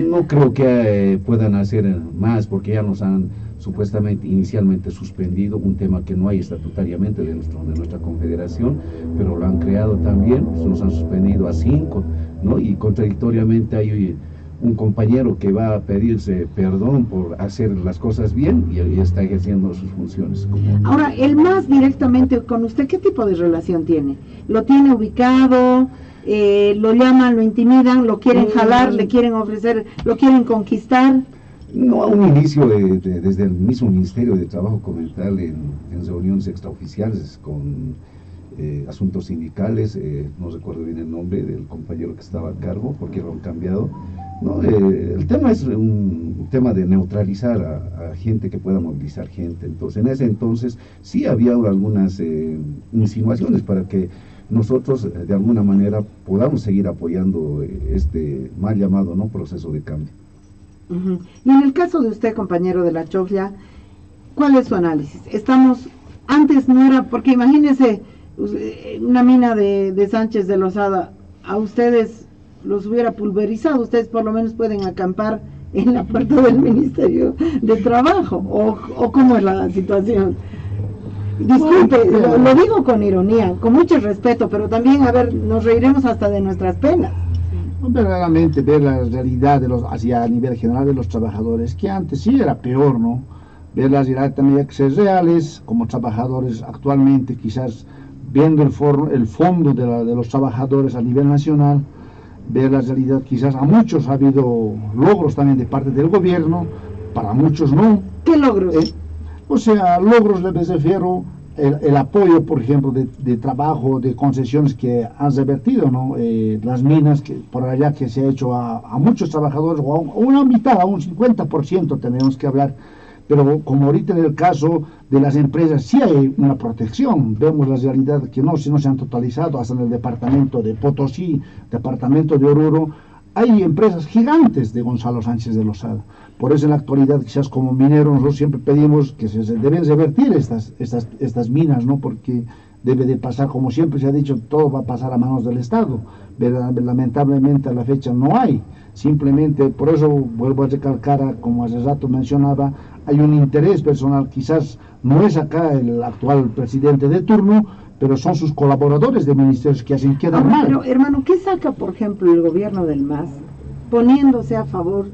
C: no creo que puedan hacer más, porque ya nos han supuestamente inicialmente suspendido un tema que no hay estatutariamente de nuestra confederación, pero lo han creado también, nos han suspendido a 5, ¿no? Y contradictoriamente hay un compañero que va a pedirse perdón por hacer las cosas bien y está ejerciendo sus funciones.
A: Ahora, el más directamente con usted, ¿qué tipo de relación tiene? ¿Lo tiene ubicado? ¿Lo llaman, lo intimidan, lo quieren jalar, le quieren ofrecer, lo quieren conquistar?
C: No, a un inicio desde el mismo Ministerio de Trabajo Comunitario en reuniones extraoficiales con asuntos sindicales, no recuerdo bien el nombre del compañero que estaba a cargo porque lo han cambiado. No, el tema es un tema de neutralizar a gente que pueda movilizar gente. Entonces, en ese entonces sí había algunas insinuaciones para que nosotros de alguna manera podamos seguir apoyando este mal llamado, ¿no?, proceso de cambio.
A: Y en el caso de usted, compañero de la Choclla, ¿cuál es su análisis? Antes no era, porque imagínese una mina de Sánchez de Lozada, a ustedes los hubiera pulverizado, ustedes por lo menos pueden acampar en la puerta del Ministerio de Trabajo, o cómo es la situación. Disculpe, lo digo con ironía, con mucho respeto, pero también, a ver, nos reiremos hasta de nuestras penas.
E: Verdaderamente ver la realidad hacia a nivel general de los trabajadores, que antes sí era peor, ¿no? Ver las realidades reales como trabajadores actualmente, quizás viendo el fondo de los trabajadores a nivel nacional, ver la realidad, quizás a muchos ha habido logros también de parte del gobierno, para muchos no.
A: ¿Qué logros?
E: O sea, logros les refiero el apoyo, por ejemplo, de trabajo, de concesiones que han revertido, ¿no? Las minas que por allá que se ha hecho a muchos trabajadores, o a una mitad, a un 50% tenemos que hablar. Pero como ahorita en el caso de las empresas sí hay una protección, vemos la realidad que no se han totalizado, hasta en el departamento de Potosí, departamento de Oruro, hay empresas gigantes de Gonzalo Sánchez de Lozada. Por eso en la actualidad, quizás como mineros, nosotros siempre pedimos que se deben revertir estas minas, ¿no? Porque debe de pasar, como siempre se ha dicho, todo va a pasar a manos del Estado. Lamentablemente a la fecha no hay. Simplemente, por eso vuelvo a recalcar, como hace rato mencionaba, hay un interés personal, quizás no es acá el actual presidente de turno, pero son sus colaboradores de ministerios que hacen quedar mal.
A: Pero hermano, ¿qué saca, por ejemplo, el gobierno del MAS poniéndose a favor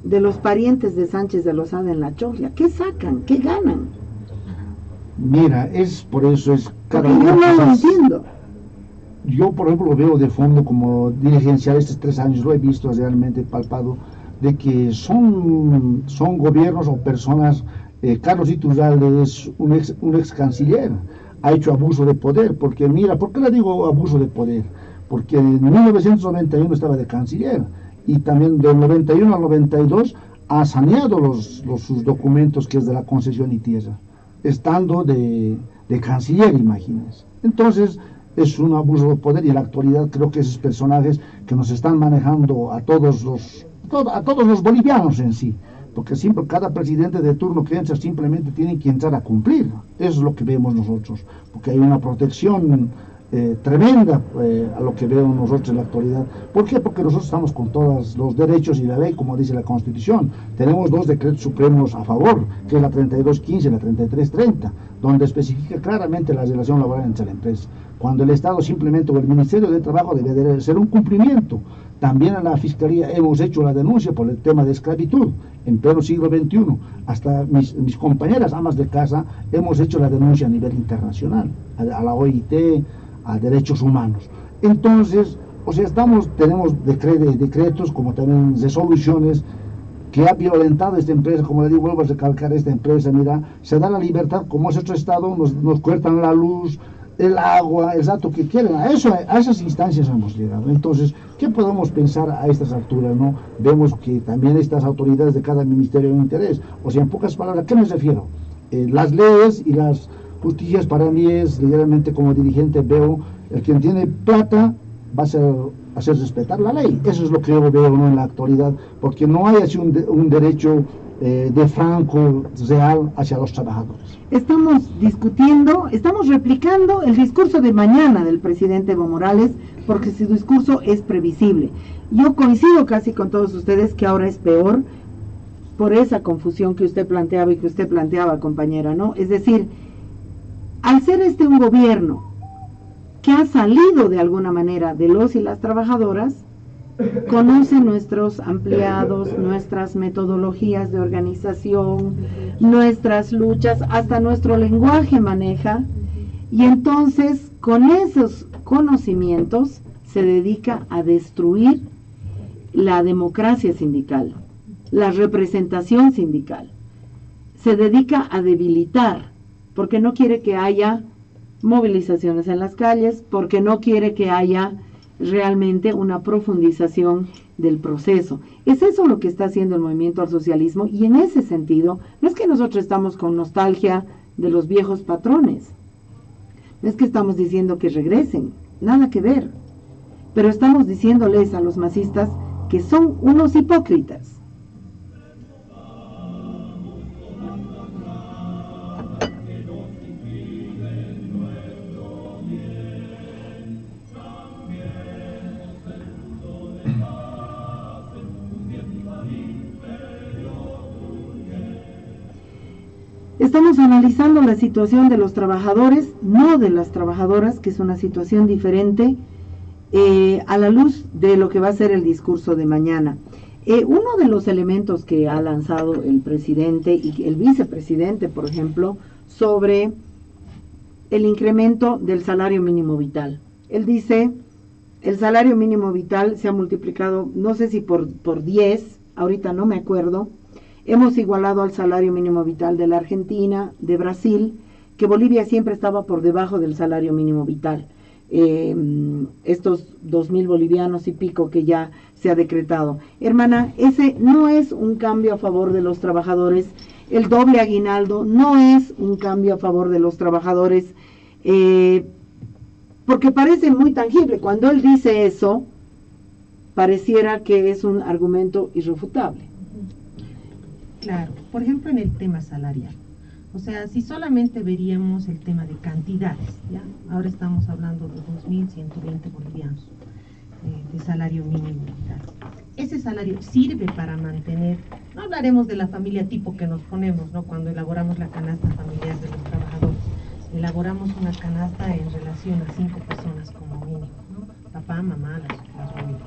A: de los parientes de Sánchez de Lozada en la Chorria? ¿Qué sacan? ¿Qué ganan?
E: Mira, por eso es
A: cada uno. Yo no lo entiendo.
E: Yo, por ejemplo, lo veo de fondo como dirigencial estos 3 años, lo he visto realmente palpado, de que son gobiernos o personas. Carlos Iturralde es un ex canciller, ha hecho abuso de poder, porque mira, ¿por qué le digo abuso de poder? Porque en 1991 estaba de canciller, y también del 91 al 92 ha saneado sus documentos, que es de la concesión y tierra, estando de canciller, imagínense. Entonces, es un abuso de poder, y en la actualidad creo que esos personajes que nos están manejando a todos los bolivianos en sí, porque siempre cada presidente de turno que entra simplemente tiene que entrar a cumplir. Eso es lo que vemos nosotros, porque hay una protección tremenda a lo que vemos nosotros en la actualidad. ¿Por qué? Porque nosotros estamos con todos los derechos y la ley, como dice la Constitución. Tenemos 2 decretos supremos a favor, que es la 3215 y la 3330, donde especifica claramente la relación laboral entre la empresa. Cuando el Estado simplemente, o el Ministerio de Trabajo, debe de ser un cumplimiento. También en la Fiscalía hemos hecho la denuncia por el tema de esclavitud en pleno siglo XXI. Hasta mis compañeras amas de casa hemos hecho la denuncia a nivel internacional, a la OIT, a derechos humanos. Entonces, o sea, tenemos decretos, como también resoluciones, que ha violentado esta empresa. Como le digo, vuelvo a recalcar, esta empresa, mira, se da la libertad, como es otro Estado, nos cortan la luz, el agua, el dato que quieren. A esas instancias hemos llegado. Entonces, ¿qué podemos pensar a estas alturas, no? Vemos que también estas autoridades de cada ministerio de interés. O sea, en pocas palabras, ¿a qué me refiero? Las leyes y las justicias, para mí es, literalmente, como dirigente, veo, el quien tiene plata va a hacer respetar la ley. Eso es lo que yo veo, ¿no?, en la actualidad, porque no hay así un derecho de franco, real, hacia los trabajadores.
A: Estamos discutiendo, estamos replicando el discurso de mañana del presidente Evo Morales, porque su discurso es previsible. Yo coincido casi con todos ustedes que ahora es peor por esa confusión que usted planteaba y que usted planteaba, compañera, ¿no? Es decir, al ser un gobierno que ha salido de alguna manera de los y las trabajadoras, conoce nuestros ampliados, nuestras metodologías de organización, nuestras luchas, hasta nuestro lenguaje maneja, y entonces con esos conocimientos se dedica a destruir la democracia sindical, la representación sindical, se dedica a debilitar, porque no quiere que haya movilizaciones en las calles, porque no quiere que haya realmente una profundización del proceso. Es eso lo que está haciendo el movimiento al socialismo, y en ese sentido, no es que nosotros estamos con nostalgia de los viejos patrones, no es que estamos diciendo que regresen, nada que ver, pero estamos diciéndoles a los masistas que son unos hipócritas. Estamos analizando la situación de los trabajadores, no de las trabajadoras, que es una situación diferente, a la luz de lo que va a ser el discurso de mañana. Uno de los elementos que ha lanzado el presidente y el vicepresidente, por ejemplo, sobre el incremento del salario mínimo vital. Él dice, el salario mínimo vital se ha multiplicado, no sé si por 10, ahorita no me acuerdo. Hemos igualado al salario mínimo vital de la Argentina, de Brasil, que Bolivia siempre estaba por debajo del salario mínimo vital. Estos 2.000 bolivianos y pico que ya se ha decretado. Hermana, ese no es un cambio a favor de los trabajadores. El doble aguinaldo no es un cambio a favor de los trabajadores, porque parece muy tangible. Cuando él dice eso, pareciera que es un argumento irrefutable.
B: Claro, por ejemplo en el tema salarial. O sea, si solamente veríamos el tema de cantidades, ¿ya? Ahora estamos hablando de 2.120 bolivianos de salario mínimo vital. Ese salario sirve para mantener, no hablaremos de la familia tipo que nos ponemos, ¿no? Cuando elaboramos la canasta familiar de los trabajadores, elaboramos una canasta en relación a 5 personas como mínimo, ¿no? Papá, mamá, las familias.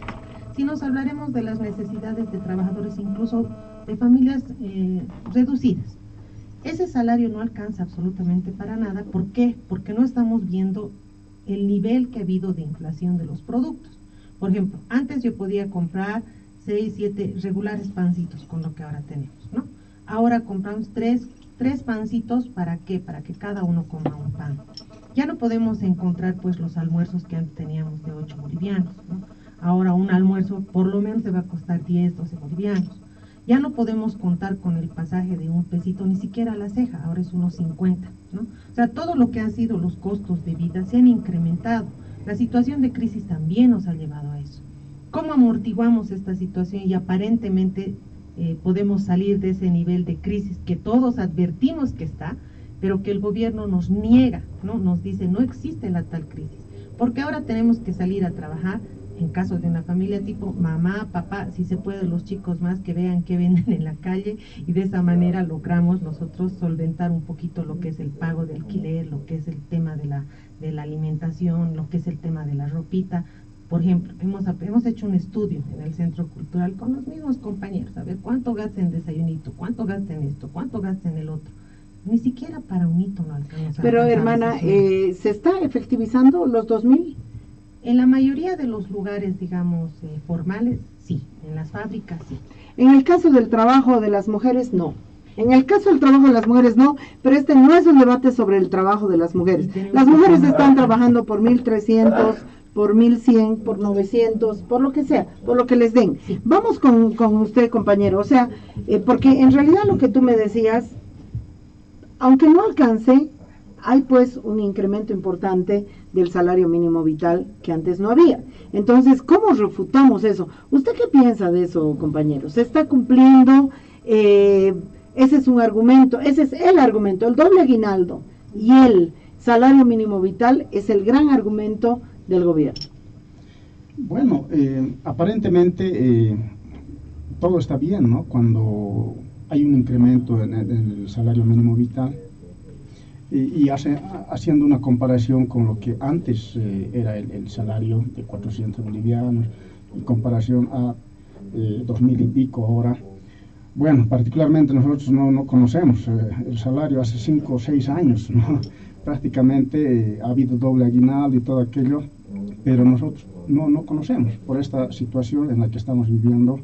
B: Si nos hablaremos de las necesidades de trabajadores, incluso de familias reducidas, ese salario no alcanza absolutamente para nada. ¿Por qué? Porque no estamos viendo el nivel que ha habido de inflación de los productos. Por ejemplo, antes yo podía comprar 6, 7 regulares pancitos con lo que ahora tenemos, ¿no? Ahora compramos 3 pancitos, ¿para qué? Para que cada uno coma un pan. Ya no podemos encontrar pues los almuerzos que antes teníamos de 8 bolivianos, ¿no? Ahora un almuerzo por lo menos se va a costar 10, 12 bolivianos. Ya no podemos contar con el pasaje de un pesito, ni siquiera a la ceja, ahora es unos 50, ¿no? O sea, todo lo que han sido los costos de vida se han incrementado. La situación de crisis también nos ha llevado a eso. ¿Cómo amortiguamos esta situación y aparentemente podemos salir de ese nivel de crisis que todos advertimos que está, pero que el gobierno nos niega, ¿no? Nos dice, no existe la tal crisis, porque ahora tenemos que salir a trabajar. En caso de una familia tipo mamá, papá, si se puede los chicos más que vean qué venden en la calle, y de esa manera logramos nosotros solventar un poquito lo que es el pago de alquiler, lo que es el tema de la alimentación, lo que es el tema de la ropita. Por ejemplo, hemos hecho un estudio en el Centro Cultural con los mismos compañeros, a ver cuánto gasta en desayunito, cuánto gasta en esto, cuánto gasta en el otro. Ni siquiera para un hito no alcanza.
A: Pero hermana, ¿se está efectivizando los 2.000?
B: En la mayoría de los lugares, digamos, formales, sí. En las fábricas, sí.
A: En el caso del trabajo de las mujeres, no. En el caso del trabajo de las mujeres, no. Pero este no es un debate sobre el trabajo de las mujeres. Las mujeres están trabajando por 1.300, por 1.100, por 900, por lo que sea, por lo que les den. Sí. Vamos con usted, compañero. O sea, porque en realidad lo que tú me decías, aunque no alcance, hay pues un incremento importante del salario mínimo vital que antes no había. Entonces, ¿cómo refutamos eso? ¿Usted qué piensa de eso, compañero? ¿Se está cumpliendo? Ese es un argumento, ese es el argumento, el doble aguinaldo y el salario mínimo vital es el gran argumento del gobierno.
D: Bueno, aparentemente todo está bien, ¿no? Cuando hay un incremento en el salario mínimo vital, y haciendo una comparación con lo que antes era el salario de 400 bolivianos, en comparación a 2.000 y pico ahora. Bueno, particularmente nosotros no conocemos el salario hace 5 o 6 años, ¿no? Prácticamente ha habido doble aguinaldo y todo aquello, pero nosotros no conocemos por esta situación en la que estamos viviendo,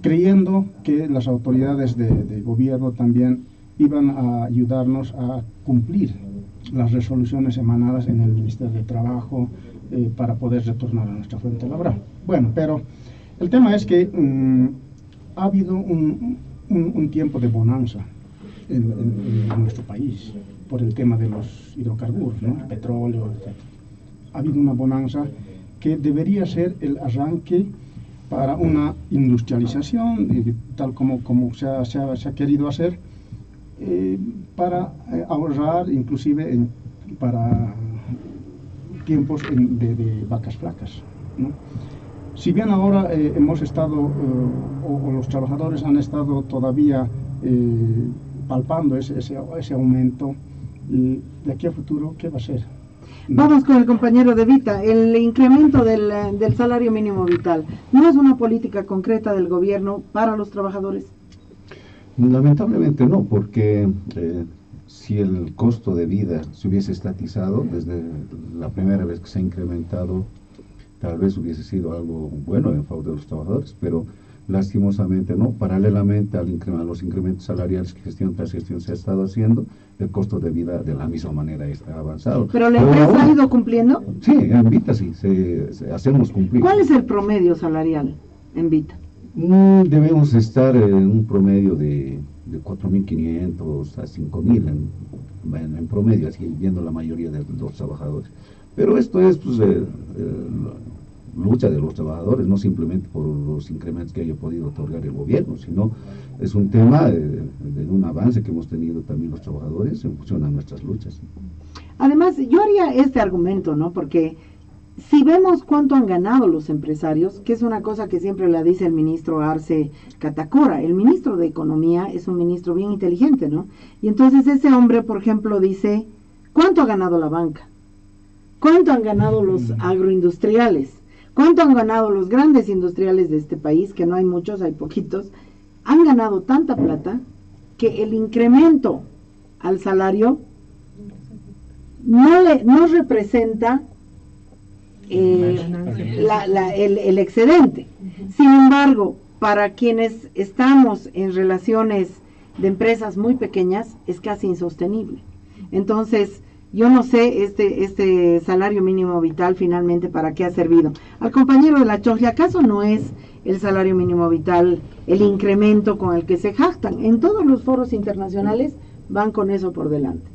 D: creyendo que las autoridades de gobierno también iban a ayudarnos a cumplir las resoluciones emanadas en el Ministerio de Trabajo para poder retornar a nuestra fuente laboral. Bueno, pero el tema es que ha habido un tiempo de bonanza en nuestro país por el tema de los hidrocarburos, ¿no? El petróleo, etc. Ha habido una bonanza que debería ser el arranque para una industrialización, tal como se ha querido hacer, para ahorrar inclusive para tiempos de vacas flacas, ¿no? Si bien ahora hemos estado o los trabajadores han estado todavía palpando ese aumento. Y de aquí a futuro, ¿qué va a ser?
A: Vamos con el compañero de Vita. El incremento del salario mínimo vital, ¿no es una política concreta del gobierno para los trabajadores?
C: Lamentablemente no, porque si el costo de vida se hubiese estatizado desde la primera vez que se ha incrementado, tal vez hubiese sido algo bueno en favor de los trabajadores, pero lastimosamente no. Paralelamente a los incrementos salariales que gestión tras gestión se ha estado haciendo, el costo de vida de la misma manera está avanzado.
A: ¿Pero la empresa ha ido cumpliendo?
C: Sí, en Vita sí, hacemos cumplir.
A: ¿Cuál es el promedio salarial en Vita?
C: Debemos estar en un promedio de 4.500 a 5.000 en promedio, así viendo la mayoría de los trabajadores. Pero esto es pues, lucha de los trabajadores, no simplemente por los incrementos que haya podido otorgar el gobierno, sino es un tema de un avance que hemos tenido también los trabajadores en función a nuestras luchas.
A: Además, yo haría este argumento, ¿no? Porque si vemos cuánto han ganado los empresarios, que es una cosa que siempre la dice el ministro Arce Catacora, el ministro de Economía es un ministro bien inteligente, ¿no? Y entonces ese hombre, por ejemplo, dice, ¿cuánto ha ganado la banca? ¿Cuánto han ganado los agroindustriales? ¿Cuánto han ganado los grandes industriales de este país? Que no hay muchos, hay poquitos. Han ganado tanta plata que el incremento al salario no representa el excedente. Sin embargo, para quienes estamos en relaciones de empresas muy pequeñas, es casi insostenible. Entonces, yo no sé este salario mínimo vital finalmente para qué ha servido. Al compañero de la Chojle, ¿acaso no es el salario mínimo vital el incremento con el que se jactan? En todos los foros internacionales van con eso por delante.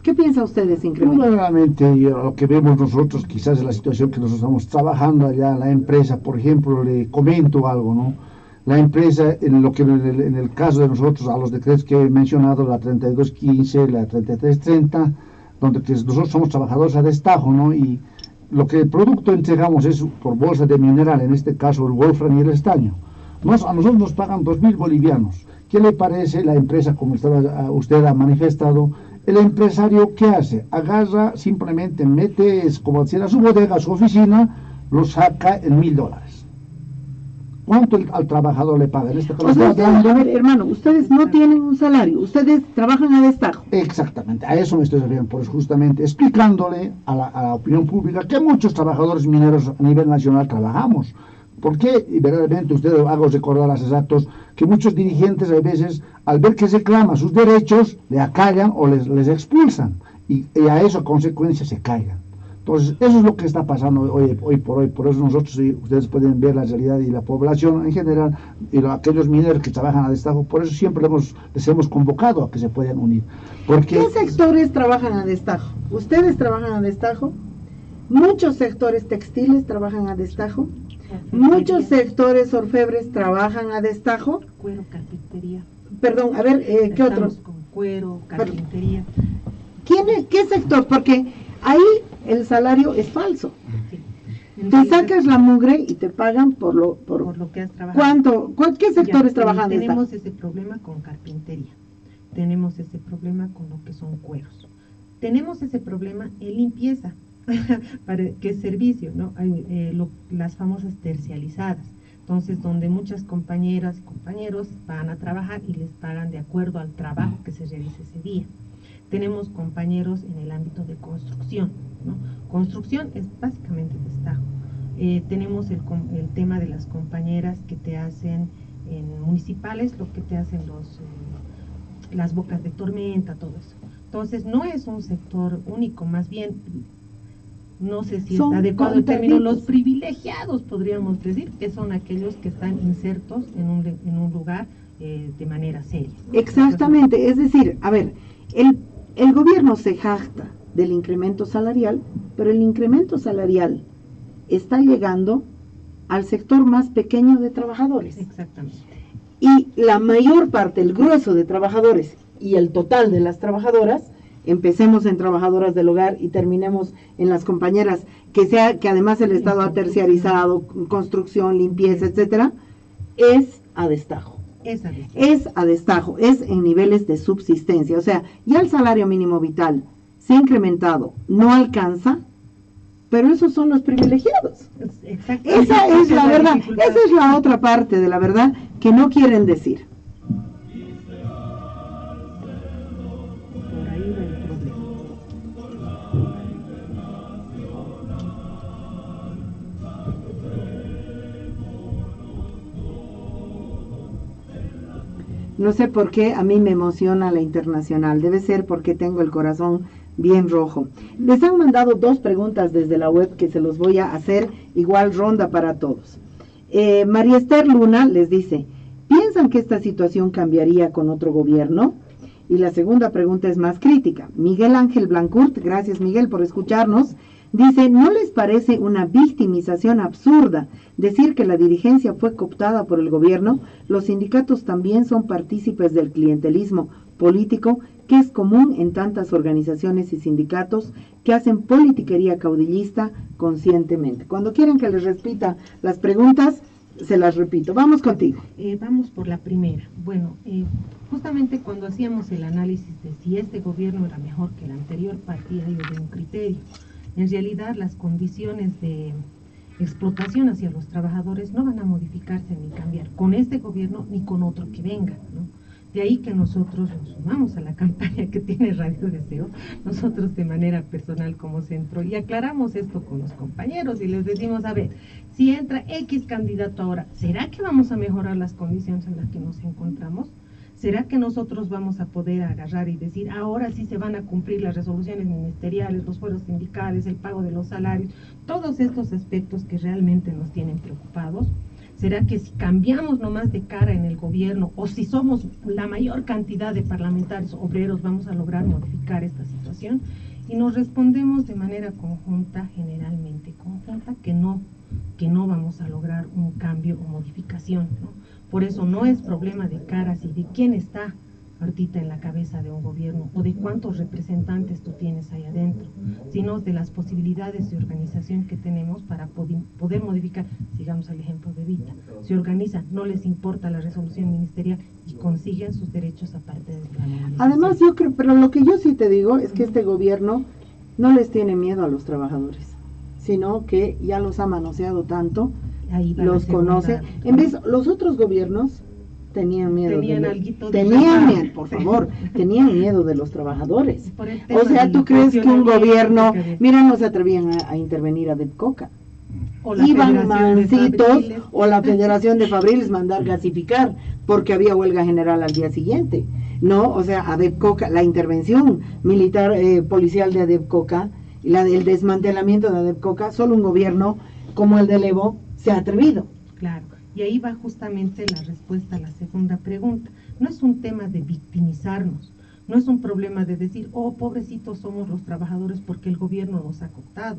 A: ¿Qué piensa usted de ese incremento?
E: Realmente lo que vemos nosotros quizás es la situación que nosotros estamos trabajando allá en la empresa. Por ejemplo, le comento algo, ¿no? La empresa, en el caso de nosotros, a los decretos que he mencionado, la 3215, la 3330, donde nosotros somos trabajadores a destajo, ¿no? Y lo que el producto entregamos es por bolsa de mineral, en este caso el wolfram y el estaño. A nosotros nos pagan 2.000 bolivianos. ¿Qué le parece la empresa, como usted ha manifestado? El empresario, ¿qué hace? Agarra, simplemente mete, es como decir, a su bodega, a su oficina, lo saca en $1.000. ¿Cuánto al trabajador le paga? En este caso,
A: a ver, hermano, ustedes no tienen un salario, ustedes trabajan a destajo.
E: Exactamente, a eso me estoy refiriendo, por eso justamente explicándole a la opinión pública que muchos trabajadores mineros a nivel nacional trabajamos. ¿Por qué? Y verdaderamente usted hago recordar a los datos que muchos dirigentes a veces, al ver que se reclama sus derechos, le acallan o les expulsan. Y a eso consecuencia se callan. Entonces, eso es lo que está pasando hoy por hoy. Por eso nosotros, ustedes pueden ver la realidad y la población en general, y aquellos mineros que trabajan a destajo, por eso siempre les hemos convocado a que se puedan unir.
A: ¿Qué sectores trabajan a destajo? ¿Ustedes trabajan a destajo? Muchos sectores textiles trabajan a destajo. Muchos sectores orfebres trabajan a destajo.
B: Cuero, carpintería.
A: Perdón, a ver, ¿qué otros?
B: Con cuero, carpintería.
A: ¿Qué sector? Porque ahí el salario es falso. Sí. Te sacas la mugre y te pagan por lo
B: que has trabajado.
A: ¿Qué sectores trabajan de
B: Tenemos ese problema con carpintería. Tenemos ese problema con lo que son cueros. Tenemos ese problema en limpieza. que es servicio, ¿no? Hay, las famosas tercializadas, entonces donde muchas compañeras y compañeros van a trabajar y les pagan de acuerdo al trabajo que se realice ese día. Tenemos compañeros en el ámbito de construcción, ¿no? Construcción es básicamente destajo. Tenemos el tema de las compañeras que te hacen en municipales, lo que te hacen las bocas de tormenta, todo eso. Entonces no es un sector único, más bien, no sé si es adecuado el término, los privilegiados podríamos decir, que son aquellos que están insertos en un lugar de manera seria, ¿no?
A: Exactamente, es decir, a ver, el gobierno se jacta del incremento salarial, pero el incremento salarial está llegando al sector más pequeño de trabajadores.
B: Exactamente.
A: Y la mayor parte, el grueso de trabajadores y el total de las trabajadoras, empecemos en trabajadoras del hogar y terminemos en las compañeras, que además el Estado ha terciarizado, construcción, limpieza, etcétera, es a destajo. Es a destajo, es en niveles de subsistencia. O sea, ya el salario mínimo vital se ha incrementado, no alcanza, pero esos son los privilegiados. Esa es la verdad, esa es la otra parte de la verdad que no quieren decir.
B: Por ahí va el problema.
A: No sé por qué a mí me emociona la internacional. Debe ser porque tengo el corazón bien rojo. Les han mandado 2 preguntas desde la web que se los voy a hacer, igual ronda para todos. María Esther Luna les dice, ¿piensan que esta situación cambiaría con otro gobierno? Y la segunda pregunta es más crítica. Miguel Ángel Blancourt, gracias Miguel por escucharnos, dice, ¿no les parece una victimización absurda decir que la dirigencia fue cooptada por el gobierno? Los sindicatos también son partícipes del clientelismo político que es común en tantas organizaciones y sindicatos que hacen politiquería caudillista conscientemente. Cuando quieran que les repita las preguntas, se las repito. Vamos contigo.
B: Vamos por la primera. Bueno, justamente cuando hacíamos el análisis de si este gobierno era mejor que el anterior, partía de un criterio. En realidad, las condiciones de explotación hacia los trabajadores no van a modificarse ni cambiar con este gobierno ni con otro que venga, ¿no? De ahí que nosotros nos sumamos a la campaña que tiene Radio Deseo, nosotros de manera personal como centro, y aclaramos esto con los compañeros y les decimos, a ver, si entra X candidato ahora, ¿será que vamos a mejorar las condiciones en las que nos encontramos? ¿Será que nosotros vamos a poder agarrar y decir, ahora sí se van a cumplir las resoluciones ministeriales, los fueros sindicales, el pago de los salarios, todos estos aspectos que realmente nos tienen preocupados? ¿Será que si cambiamos nomás de cara en el gobierno, o si somos la mayor cantidad de parlamentarios obreros, vamos a lograr modificar esta situación? Y nos respondemos de manera conjunta, generalmente conjunta, que no vamos a lograr un cambio o modificación, ¿no? Por eso no es problema de caras y de quién está ahorita en la cabeza de un gobierno o de cuántos representantes tú tienes ahí adentro, sino de las posibilidades de organización que tenemos para poder modificar. Sigamos el ejemplo de Vita, se organizan, no les importa la resolución ministerial y consiguen sus derechos aparte de la organización.
A: Además yo creo, pero lo que yo sí te digo es que este gobierno no les tiene miedo a los trabajadores, sino que ya los ha manoseado tanto, los conoce. En vez, los otros gobiernos tenían miedo, por favor, tenían miedo de los trabajadores. O sea, ¿tú crees que un gobierno, mira, no se atrevían a intervenir a DEPCOCA? Iban mancitos, o la Federación de Fabriles mandar gasificar, porque había huelga general al día siguiente. No, o sea, ADEPCOCA, la intervención militar policial de ADEPCOCA, el desmantelamiento de ADEPCOCA, solo un gobierno como el de Levo se ha atrevido.
B: Claro. Y ahí va justamente la respuesta a la segunda pregunta. No es un tema de victimizarnos, no es un problema de decir, oh, pobrecitos somos los trabajadores porque el gobierno nos ha cooptado.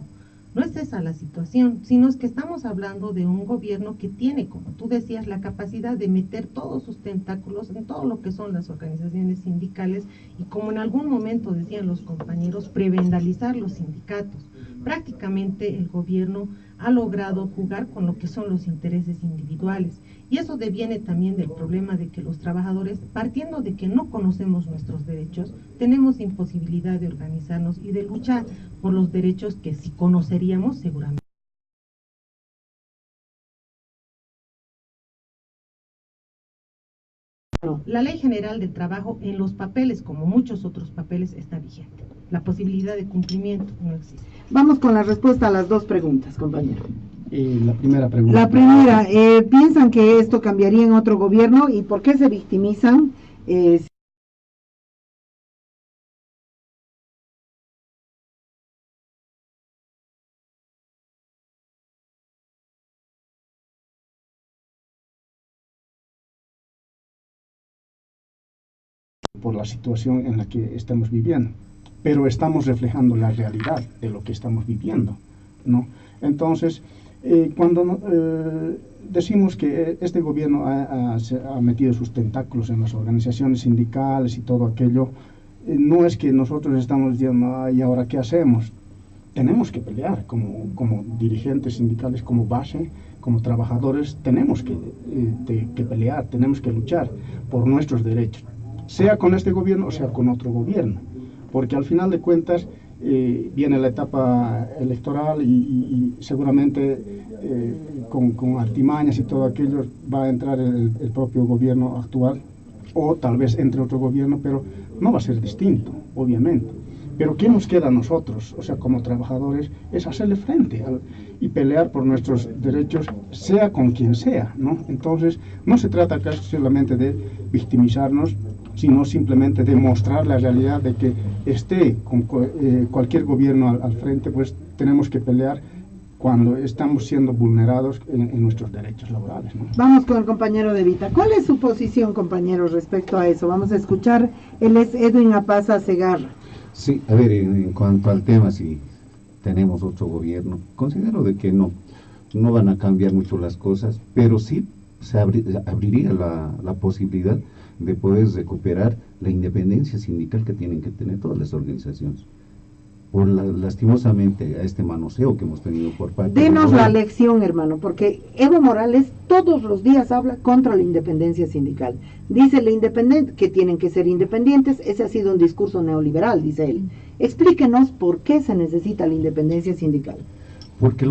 B: No es esa la situación, sino es que estamos hablando de un gobierno que tiene, como tú decías, la capacidad de meter todos sus tentáculos en todo lo que son las organizaciones sindicales y, como en algún momento decían los compañeros, prebendalizar los sindicatos. Prácticamente el gobierno ha logrado jugar con lo que son los intereses individuales, y eso deviene también del problema de que los trabajadores, partiendo de que no conocemos nuestros derechos, tenemos imposibilidad de organizarnos y de luchar por los derechos que si conoceríamos seguramente. La Ley General del Trabajo en los papeles, como muchos otros papeles, está vigente. La posibilidad de cumplimiento no existe.
A: Vamos con la respuesta a las 2 preguntas, compañero.
D: La primera pregunta.
A: La primera, ¿piensan que esto cambiaría en otro gobierno y por qué se victimizan?
D: Por la situación en la que estamos viviendo, pero estamos reflejando la realidad de lo que estamos viviendo, ¿no? Entonces, cuando decimos que este gobierno ha metido sus tentáculos en las organizaciones sindicales y todo aquello, no es que nosotros estamos diciendo, ¿y ahora qué hacemos? tenemos que pelear como dirigentes sindicales, como base, como trabajadores, tenemos que pelear, tenemos que luchar por nuestros derechos, sea con este gobierno o sea con otro gobierno, porque al final de cuentas viene la etapa electoral y seguramente con artimañas y todo aquello va a entrar el propio gobierno actual, o tal vez entre otro gobierno, pero no va a ser distinto, obviamente. Pero ¿qué nos queda a nosotros, o sea, como trabajadores? Es hacerle frente y pelear por nuestros derechos, sea con quien sea, ¿no? Entonces, no se trata acá solamente de victimizarnos, sino simplemente de mostrar la realidad de que esté con cualquier gobierno al frente, pues tenemos que pelear cuando estamos siendo vulnerados en nuestros derechos laborales, ¿no?
A: Vamos con el compañero de Vita. ¿Cuál es su posición, compañero, respecto a eso? Vamos a escuchar. Él es Edwin Apaza Segarra.
C: Sí, a ver, en cuanto al tema, si tenemos otro gobierno, considero de que no van a cambiar mucho las cosas, pero sí se abriría la posibilidad de poder recuperar la independencia sindical que tienen que tener todas las organizaciones. Por lastimosamente a este manoseo que hemos tenido por parte
A: Denos la lección, hermano, porque Evo Morales todos los días habla contra la independencia sindical. Dice que tienen que ser independientes, ese ha sido un discurso neoliberal, dice él. Explíquenos por qué se necesita la independencia sindical.
C: Porque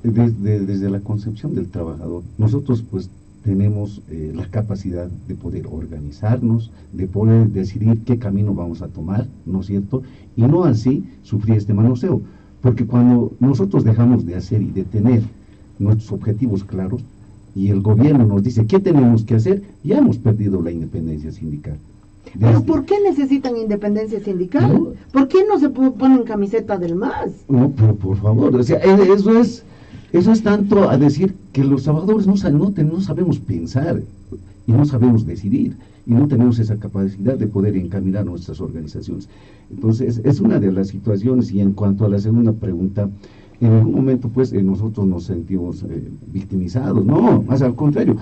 C: desde la concepción del trabajador, nosotros pues tenemos la capacidad de poder organizarnos, de poder decidir qué camino vamos a tomar, ¿no es cierto? Y no así sufrir este manoseo, porque cuando nosotros dejamos de hacer y de tener nuestros objetivos claros, y el gobierno nos dice qué tenemos que hacer, ya hemos perdido la independencia sindical.
A: ¿Pero por qué necesitan independencia sindical?
C: No.
A: ¿Por qué no se ponen camiseta del MAS?
C: No, pero por favor, o sea, eso es tanto a decir que los trabajadores no sabemos pensar y no sabemos decidir y no tenemos esa capacidad de poder encaminar nuestras organizaciones. Entonces, es una de las situaciones. Y en cuanto a la segunda pregunta, en algún momento pues nosotros nos sentimos victimizados. No, más al contrario.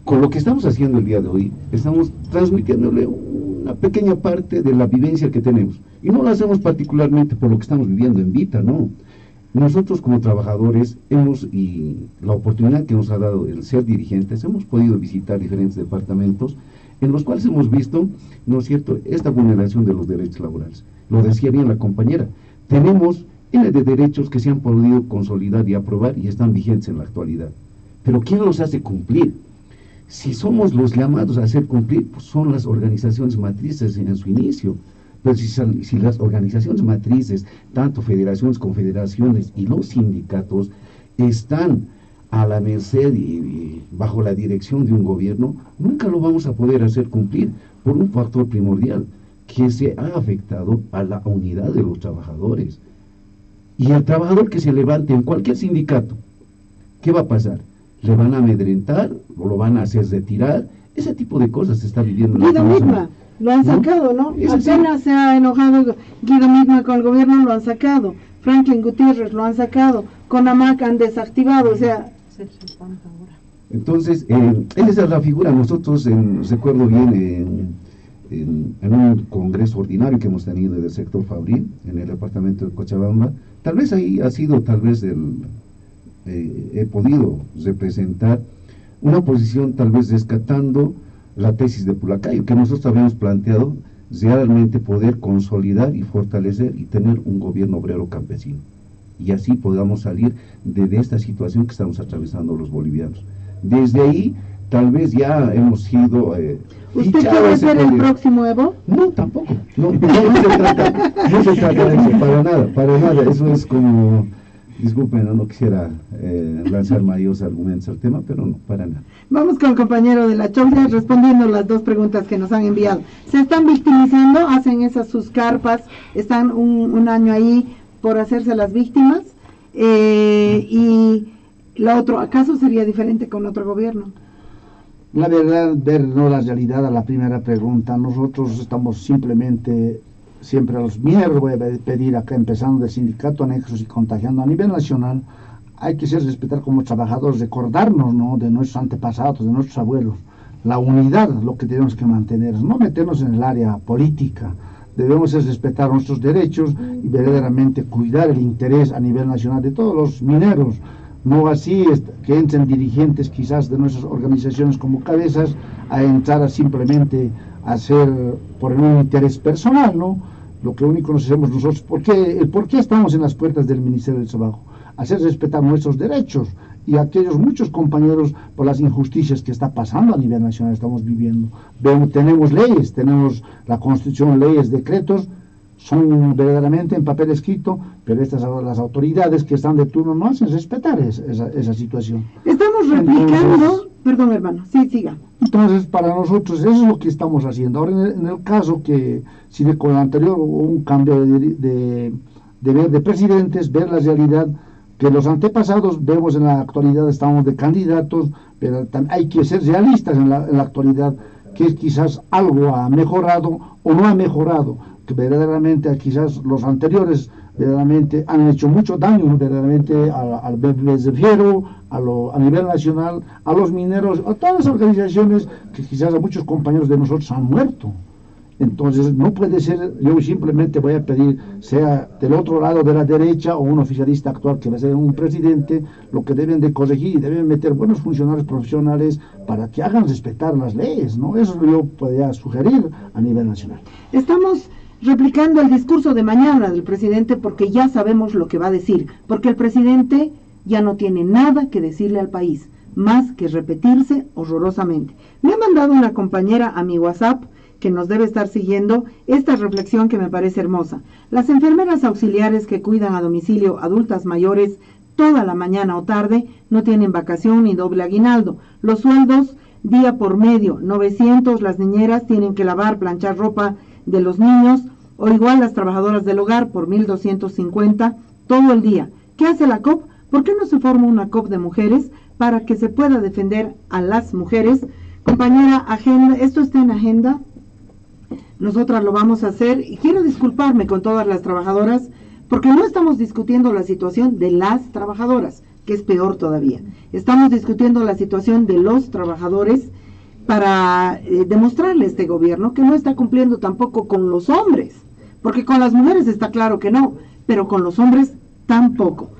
C: Con lo que estamos haciendo el día de hoy, estamos transmitiéndole una pequeña parte de la vivencia que tenemos. Y no lo hacemos particularmente por lo que estamos viviendo en Vita, no. Nosotros como trabajadores y la oportunidad que nos ha dado el ser dirigentes, hemos podido visitar diferentes departamentos en los cuales hemos visto, ¿no es cierto?, esta vulneración de los derechos laborales. Lo decía bien la compañera, tenemos N de derechos que se han podido consolidar y aprobar y están vigentes en la actualidad. Pero ¿quién los hace cumplir? Si somos los llamados a hacer cumplir, pues son las organizaciones matrices en su inicio. Pero si las organizaciones matrices, tanto federaciones, confederaciones y los sindicatos, están a la merced y bajo la dirección de un gobierno, nunca lo vamos a poder hacer cumplir por un factor primordial, que se ha afectado a la unidad de los trabajadores. Y el trabajador que se levante en cualquier sindicato, ¿qué va a pasar? ¿Le van a amedrentar o lo van a hacer retirar? Ese tipo de cosas se está viviendo en
A: Guido Midma, lo han sacado, ¿no? Apenas se ha enojado Guido Midma con el gobierno, lo han sacado. Franklin Gutiérrez lo han sacado. CONAMAC han desactivado, o sea...
C: Entonces, esa es la figura. Nosotros, recuerdo bien, en un congreso ordinario que hemos tenido del sector fabril, en el departamento de Cochabamba, tal vez ahí ha sido, he podido representar una posición tal vez rescatando la tesis de Pulacayo, que nosotros habíamos planteado realmente poder consolidar y fortalecer y tener un gobierno obrero campesino. Y así podamos salir de esta situación que estamos atravesando los bolivianos. Desde ahí, tal vez ya hemos sido...
A: ¿Usted quiere ser el próximo Evo?
C: No, tampoco. No se trata de eso, para nada. Eso es como... Disculpen, no quisiera lanzar mayores argumentos al tema, pero no, para nada.
A: Vamos con el compañero de la Chofle respondiendo las dos preguntas que nos han enviado. ¿Se están victimizando? ¿Hacen esas sus carpas? ¿Están un año ahí por hacerse las víctimas? Y lo otro, ¿acaso sería diferente con otro gobierno?
E: La verdad, ver no la realidad a la primera pregunta, nosotros estamos simplemente... Siempre a los miembros voy a pedir acá, empezando del sindicato anexos y contagiando a nivel nacional, hay que ser respetar como trabajadores, recordarnos, ¿no?, de nuestros antepasados, de nuestros abuelos, la unidad, lo que tenemos que mantener, no meternos en el área política, debemos es respetar nuestros derechos y verdaderamente cuidar el interés a nivel nacional de todos los mineros, no así que entren dirigentes quizás de nuestras organizaciones como cabezas a entrar a simplemente a hacer por un interés personal, ¿no? Lo que único nos hacemos nosotros, ¿por qué estamos en las puertas del Ministerio del Trabajo? Hacer respetar nuestros derechos y aquellos muchos compañeros por las injusticias que está pasando a nivel nacional estamos viviendo. Tenemos leyes, tenemos la Constitución, leyes, decretos, son verdaderamente en papel escrito, pero las autoridades que están de turno no hacen respetar esa situación.
A: Estamos replicando, perdón hermano, sí, siga.
E: Entonces, para nosotros eso es lo que estamos haciendo. Ahora, en el caso que, si con el anterior hubo un cambio de presidentes, ver la realidad que los antepasados, vemos en la actualidad, estamos de candidatos, pero hay que ser realistas en la actualidad, que quizás algo ha mejorado o no ha mejorado, que verdaderamente quizás los anteriores verdaderamente han hecho mucho daño verdaderamente al beneficiario, a nivel nacional, a los mineros, a todas las organizaciones que quizás a muchos compañeros de nosotros han muerto. Entonces no puede ser, yo simplemente voy a pedir, sea del otro lado de la derecha o un oficialista actual que va a ser un presidente, lo que deben de corregir y deben meter buenos funcionarios profesionales para que hagan respetar las leyes, ¿no? Eso yo podría sugerir a nivel nacional.
A: Estamos replicando el discurso de mañana del presidente porque ya sabemos lo que va a decir, porque el presidente ya no tiene nada que decirle al país, más que repetirse horrorosamente. Me ha mandado una compañera a mi WhatsApp que nos debe estar siguiendo esta reflexión que me parece hermosa. Las enfermeras auxiliares que cuidan a domicilio adultas mayores toda la mañana o tarde no tienen vacación ni doble aguinaldo. Los sueldos día por medio, 900, las niñeras tienen que lavar, planchar ropa de los niños, o igual las trabajadoras del hogar por 1.250 todo el día. ¿Qué hace la COP? ¿Por qué no se forma una COP de mujeres para que se pueda defender a las mujeres? Compañera, agenda, esto está en agenda. Nosotras lo vamos a hacer y quiero disculparme con todas las trabajadoras porque no estamos discutiendo la situación de las trabajadoras, que es peor todavía. Estamos discutiendo la situación de los trabajadores para demostrarle a este gobierno que no está cumpliendo tampoco con los hombres, porque con las mujeres está claro que no, pero con los hombres tampoco.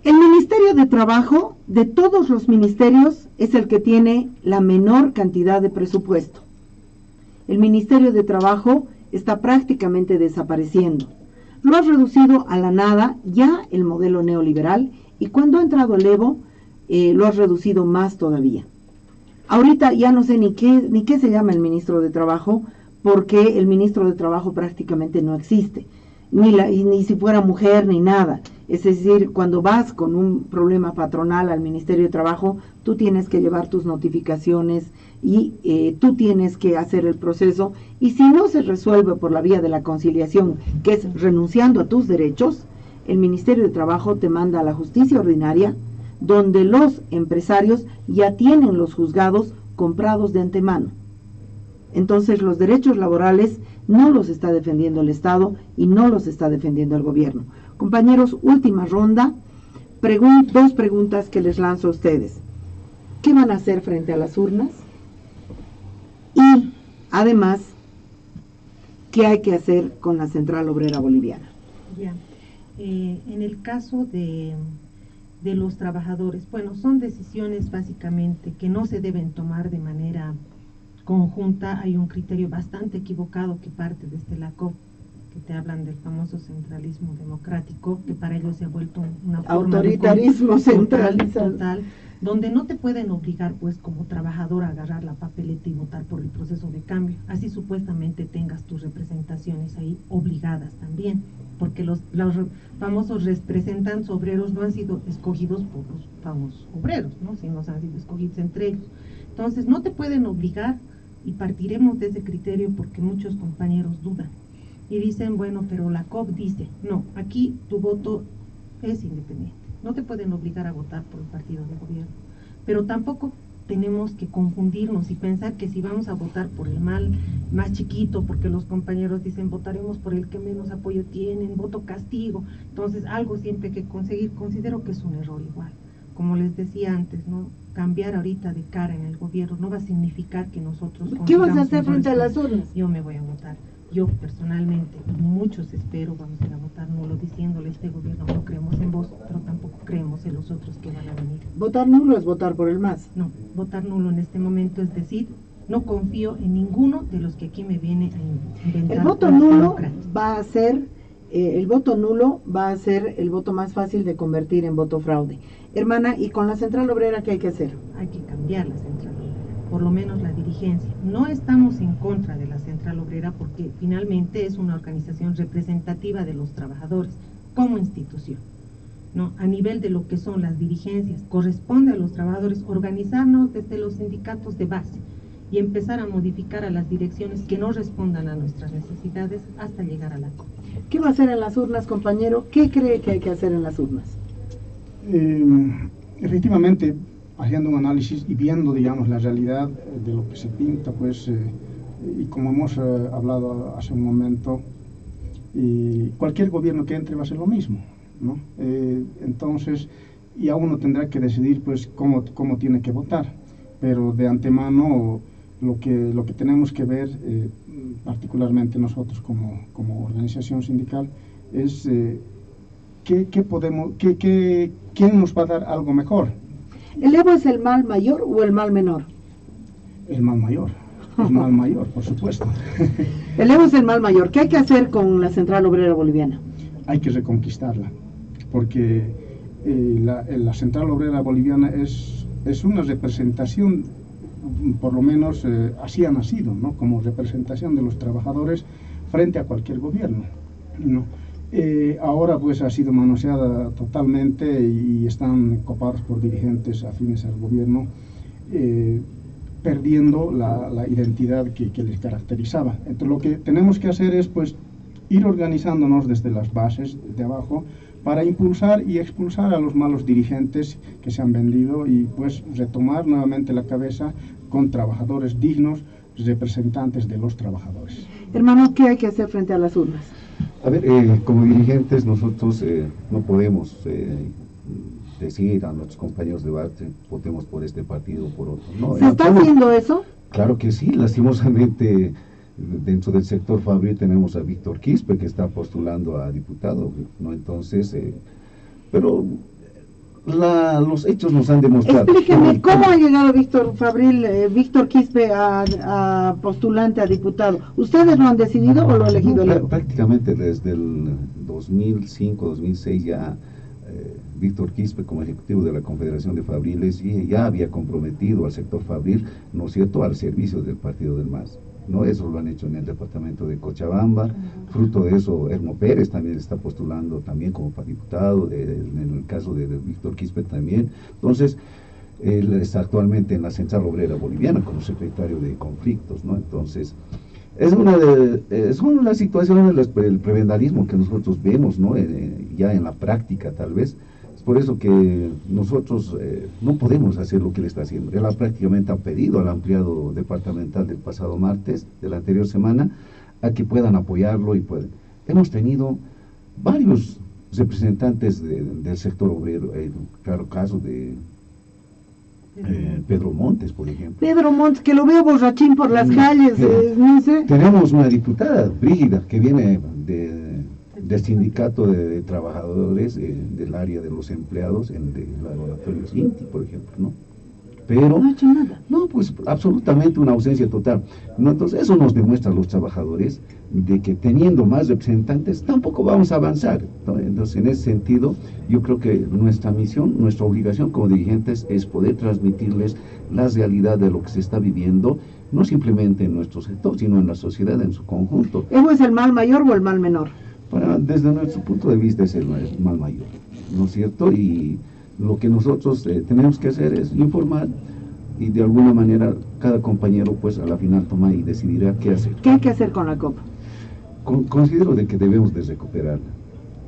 A: El Ministerio de Trabajo, de todos los ministerios, es el que tiene la menor cantidad de presupuesto. El Ministerio de Trabajo está prácticamente desapareciendo. Lo ha reducido a la nada ya el modelo neoliberal y cuando ha entrado el Evo, lo ha reducido más todavía. Ahorita ya no sé ni qué se llama el ministro de Trabajo, porque el ministro de Trabajo prácticamente no existe, ni si fuera mujer ni nada. Es decir, cuando vas con un problema patronal al Ministerio de Trabajo, tú tienes que llevar tus notificaciones y tú tienes que hacer el proceso, y si no se resuelve por la vía de la conciliación, que es renunciando a tus derechos, el Ministerio de Trabajo te manda a la justicia ordinaria, donde los empresarios ya tienen los juzgados comprados de antemano. Entonces los derechos laborales no los está defendiendo el Estado y no los está defendiendo el gobierno. Compañeros, última ronda, dos preguntas que les lanzo a ustedes. ¿Qué van a hacer frente a las urnas? Y, además, ¿qué hay que hacer con la Central Obrera Boliviana?
B: Ya. En el caso de los trabajadores, bueno, son decisiones básicamente que no se deben tomar de manera conjunta. Hay un criterio bastante equivocado que parte desde la COP, que te hablan del famoso centralismo democrático, que para ellos se ha vuelto una forma
A: autoritarismo centralizado
B: total, donde no te pueden obligar pues como trabajador a agarrar la papeleta y votar por el proceso de cambio, así supuestamente tengas tus representaciones ahí obligadas también, porque los famosos representantes obreros no han sido escogidos por los famosos obreros, ¿no? Sino han sido escogidos entre ellos. Entonces no te pueden obligar, y partiremos de ese criterio porque muchos compañeros dudan y dicen, bueno, pero la COP dice, no, aquí tu voto es independiente, no te pueden obligar a votar por el partido de gobierno, pero tampoco tenemos que confundirnos y pensar que si vamos a votar por el mal más chiquito, porque los compañeros dicen votaremos por el que menos apoyo tienen, voto castigo, entonces algo siempre hay que conseguir, considero que es un error igual. Como les decía antes, ¿no? Cambiar ahorita de cara en el gobierno no va a significar que nosotros...
A: ¿Qué vas a hacer frente a las urnas?
B: Yo me voy a votar. Yo personalmente, y muchos espero, vamos a ir a votar nulo diciéndole a este gobierno no creemos en vos, pero tampoco creemos en los otros que van a venir.
A: ¿Votar nulo es votar por el MAS?
B: No, votar nulo en este momento es decir, no confío en ninguno de los que aquí me viene a inventar.
A: El voto nulo va a ser, el voto nulo va a ser el voto más fácil de convertir en voto fraude. Hermana, ¿y con la Central Obrera qué hay que hacer?
B: Hay que cambiar la Central Obrera, por lo menos la dirigencia. No estamos en contra de la Central Obrera porque finalmente es una organización representativa de los trabajadores como institución, ¿no? A nivel de lo que son las dirigencias, corresponde a los trabajadores organizarnos desde los sindicatos de base y empezar a modificar a las direcciones que no respondan a nuestras necesidades hasta llegar a la COP.
A: ¿Qué va a hacer en las urnas, compañero? ¿Qué cree que hay que hacer en las urnas?
D: Efectivamente, haciendo un análisis y viendo, digamos, la realidad de lo que se pinta, pues, y como hemos hablado hace un momento, cualquier gobierno que entre va a ser lo mismo, ¿no? Entonces, ya uno tendrá que decidir, pues, cómo tiene que votar, pero de antemano lo que tenemos que ver, particularmente nosotros como organización sindical, es ¿quién nos va a dar algo mejor?
A: ¿El Evo es el mal mayor o el mal menor?
D: El mal mayor, por supuesto.
A: El Evo es el mal mayor. ¿Qué hay que hacer con la Central Obrera Boliviana?
D: Hay que reconquistarla, porque la Central Obrera Boliviana es una representación, por lo menos así ha nacido, ¿no? Como representación de los trabajadores frente a cualquier gobierno, ¿no? Ahora pues ha sido manoseada totalmente y están copados por dirigentes afines al gobierno, perdiendo la identidad que les caracterizaba. Entonces lo que tenemos que hacer es pues ir organizándonos desde las bases de abajo para impulsar y expulsar a los malos dirigentes que se han vendido y pues retomar nuevamente la cabeza con trabajadores dignos, representantes de los trabajadores.
A: Hermano, ¿qué hay que hacer frente a las urnas?
C: A ver, como dirigentes nosotros no podemos decir a nuestros compañeros de debate, votemos por este partido o por otro. No,
A: ¿Se está haciendo eso?
C: Claro que sí, lastimosamente dentro del sector fabril tenemos a Víctor Quispe que está postulando a diputado, ¿no? Entonces, pero los hechos nos han demostrado.
A: Explíqueme, ¿cómo ha llegado Víctor Quispe a postulante a diputado? ¿Ustedes lo han decidido o lo ha elegido el Evo?
C: Prácticamente desde el 2005, 2006 ya Víctor Quispe, como ejecutivo de la Confederación de Fabriles, ya había comprometido al sector fabril, ¿no es cierto?, al servicio del partido del MAS. ¿No? Eso lo han hecho en el departamento de Cochabamba. Fruto de eso, Hermo Pérez también está postulando también como para diputado, en el caso de Víctor Quispe también. Entonces, él está actualmente en la Central Obrera Boliviana como secretario de conflictos, ¿no? Entonces, son las situaciones del prebendalismo que nosotros vemos, ¿no? Ya en la práctica tal vez. Es por eso que nosotros no podemos hacer lo que él está haciendo. Él prácticamente ha pedido al ampliado departamental del pasado martes, de la anterior semana, a que puedan apoyarlo y pueden. Hemos tenido varios representantes del sector obrero, claro caso de Pedro Montes, por ejemplo.
A: Pedro Montes, que lo veo borrachín por las calles, no sé.
C: Tenemos una diputada, Brígida, que viene del sindicato de trabajadores del área de los empleados en el laboratorio INTI, por ejemplo, ¿no? Pero
A: no ha hecho nada.
C: No, pues absolutamente una ausencia total, ¿no? Entonces eso nos demuestra a los trabajadores de que teniendo más representantes tampoco vamos a avanzar, ¿no? Entonces en ese sentido yo creo que nuestra misión, nuestra obligación como dirigentes es poder transmitirles la realidad de lo que se está viviendo, no simplemente en nuestro sector, sino en la sociedad en su conjunto.
A: ¿Evo es el mal mayor o el mal menor?
C: Desde nuestro punto de vista es el mal mayor, ¿no es cierto? Y lo que nosotros tenemos que hacer es informar y de alguna manera cada compañero pues a la final toma y decidirá qué hacer.
A: ¿Qué hay que hacer con la COP?
C: Considero de que debemos de recuperarla,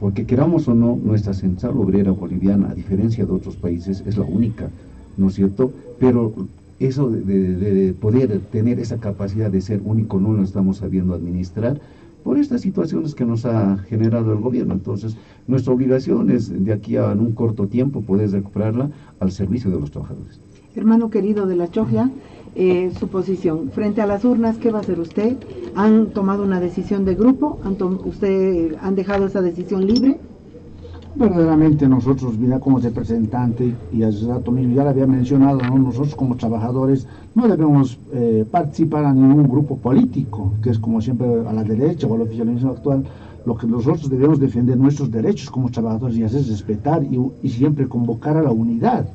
C: porque queramos o no, nuestra Central Obrera Boliviana, a diferencia de otros países, es la única, ¿no es cierto? Pero eso de poder tener esa capacidad de ser único no lo estamos sabiendo administrar por estas situaciones que nos ha generado el gobierno. Entonces, nuestra obligación es de aquí a en un corto tiempo poder recuperarla al servicio de los trabajadores.
A: Hermano querido de la Choglia, su posición frente a las urnas, ¿qué va a hacer usted? ¿Han tomado una decisión de grupo? ¿Han dejado esa decisión libre?
E: Verdaderamente nosotros, mira, como representante, y hace rato mismo ya lo había mencionado, ¿no? Nosotros como trabajadores no debemos participar en ningún grupo político, que es como siempre a la derecha o al oficialismo actual. Lo que nosotros debemos defender nuestros derechos como trabajadores y hacer respetar y siempre convocar a la unidad.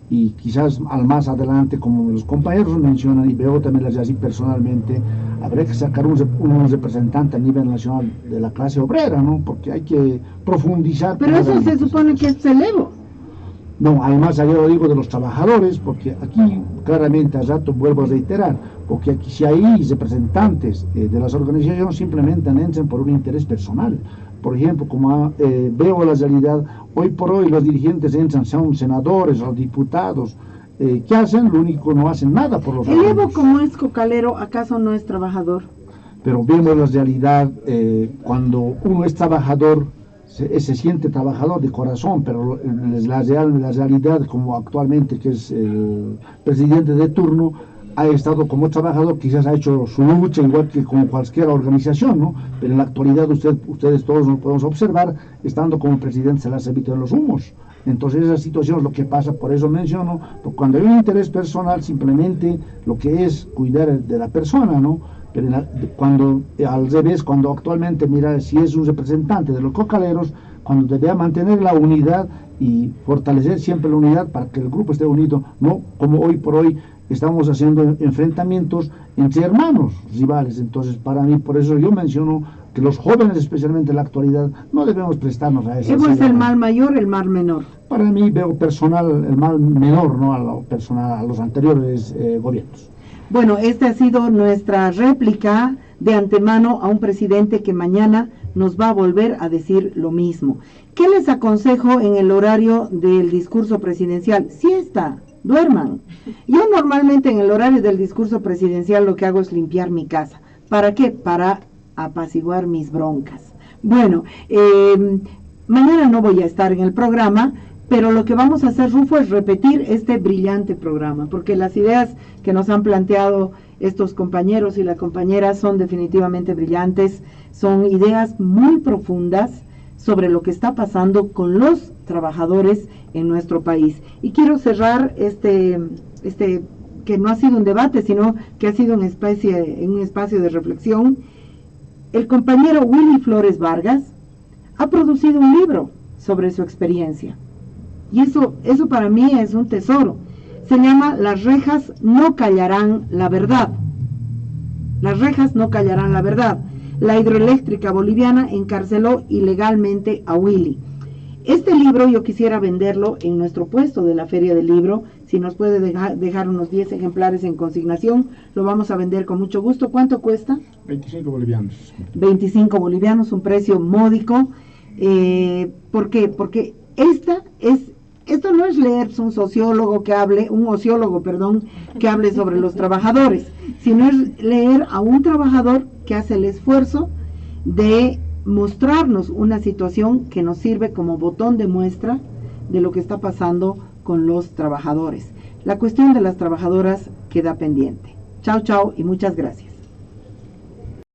E: Y quizás al más adelante, como los compañeros mencionan, y veo también así personalmente, habría que sacar un representante a nivel nacional de la clase obrera, ¿no? Porque hay que profundizar.
A: Pero eso se supone que es celevo.
E: No, además yo lo digo de los trabajadores, porque aquí claramente al rato vuelvo a reiterar, porque aquí si hay representantes de las organizaciones simplemente entran por un interés personal. Por ejemplo, como veo la realidad, hoy por hoy los dirigentes entran, son senadores o diputados, ¿qué hacen? Lo único, no hacen nada por los
A: trabajadores. ¿El Evo, como es cocalero, acaso no es trabajador?
E: Pero vemos la realidad, cuando uno es trabajador, se siente trabajador de corazón, pero la realidad, como actualmente que es el presidente de turno, ha estado como trabajador, quizás ha hecho su lucha igual que con cualquier organización, ¿no? Pero en la actualidad ustedes todos lo podemos observar, estando como presidente se le ha servido en los humos. Entonces esa situación es lo que pasa, por eso menciono, porque cuando hay un interés personal simplemente lo que es cuidar de la persona, ¿no? Pero cuando al revés, cuando actualmente mira si es un representante de los cocaleros, cuando debe mantener la unidad y fortalecer siempre la unidad para que el grupo esté unido, no como hoy por hoy estamos haciendo enfrentamientos entre hermanos rivales. Entonces para mí, por eso yo menciono que los jóvenes, especialmente en la actualidad, no debemos prestarnos a eso.
A: ¿Cómo es el mal mayor, el mal menor?
E: Para mí veo personal el mal menor, no a lo personal, a los anteriores gobiernos.
A: Bueno, esta ha sido nuestra réplica de antemano a un presidente que mañana nos va a volver a decir lo mismo. ¿Qué les aconsejo en el horario del discurso presidencial? Siesta, duerman. Yo normalmente en el horario del discurso presidencial lo que hago es limpiar mi casa. ¿Para qué? Para apaciguar mis broncas. Bueno, mañana no voy a estar en el programa, pero lo que vamos a hacer, Rufo, es repetir este brillante programa, porque las ideas que nos han planteado estos compañeros y las compañeras son definitivamente brillantes, son ideas muy profundas sobre lo que está pasando con los trabajadores en nuestro país. Y quiero cerrar este que no ha sido un debate, sino que ha sido un espacio de reflexión. El compañero Willy Flores Vargas ha producido un libro sobre su experiencia. Y eso para mí es un tesoro. Se llama Las rejas no callarán la verdad. Las rejas no callarán la verdad. La hidroeléctrica boliviana encarceló ilegalmente a Willy. Este libro yo quisiera venderlo en nuestro puesto de la Feria del Libro. Si nos puede dejar unos 10 ejemplares en consignación, lo vamos a vender con mucho gusto. ¿Cuánto cuesta?
D: 25 bolivianos.
A: 25 bolivianos, un precio módico. ¿Por qué? Porque esto no es leer un ociólogo que hable sobre los trabajadores, sino es leer a un trabajador que hace el esfuerzo de mostrarnos una situación que nos sirve como botón de muestra de lo que está pasando con los trabajadores. La cuestión de las trabajadoras queda pendiente. Chao, chao y muchas gracias.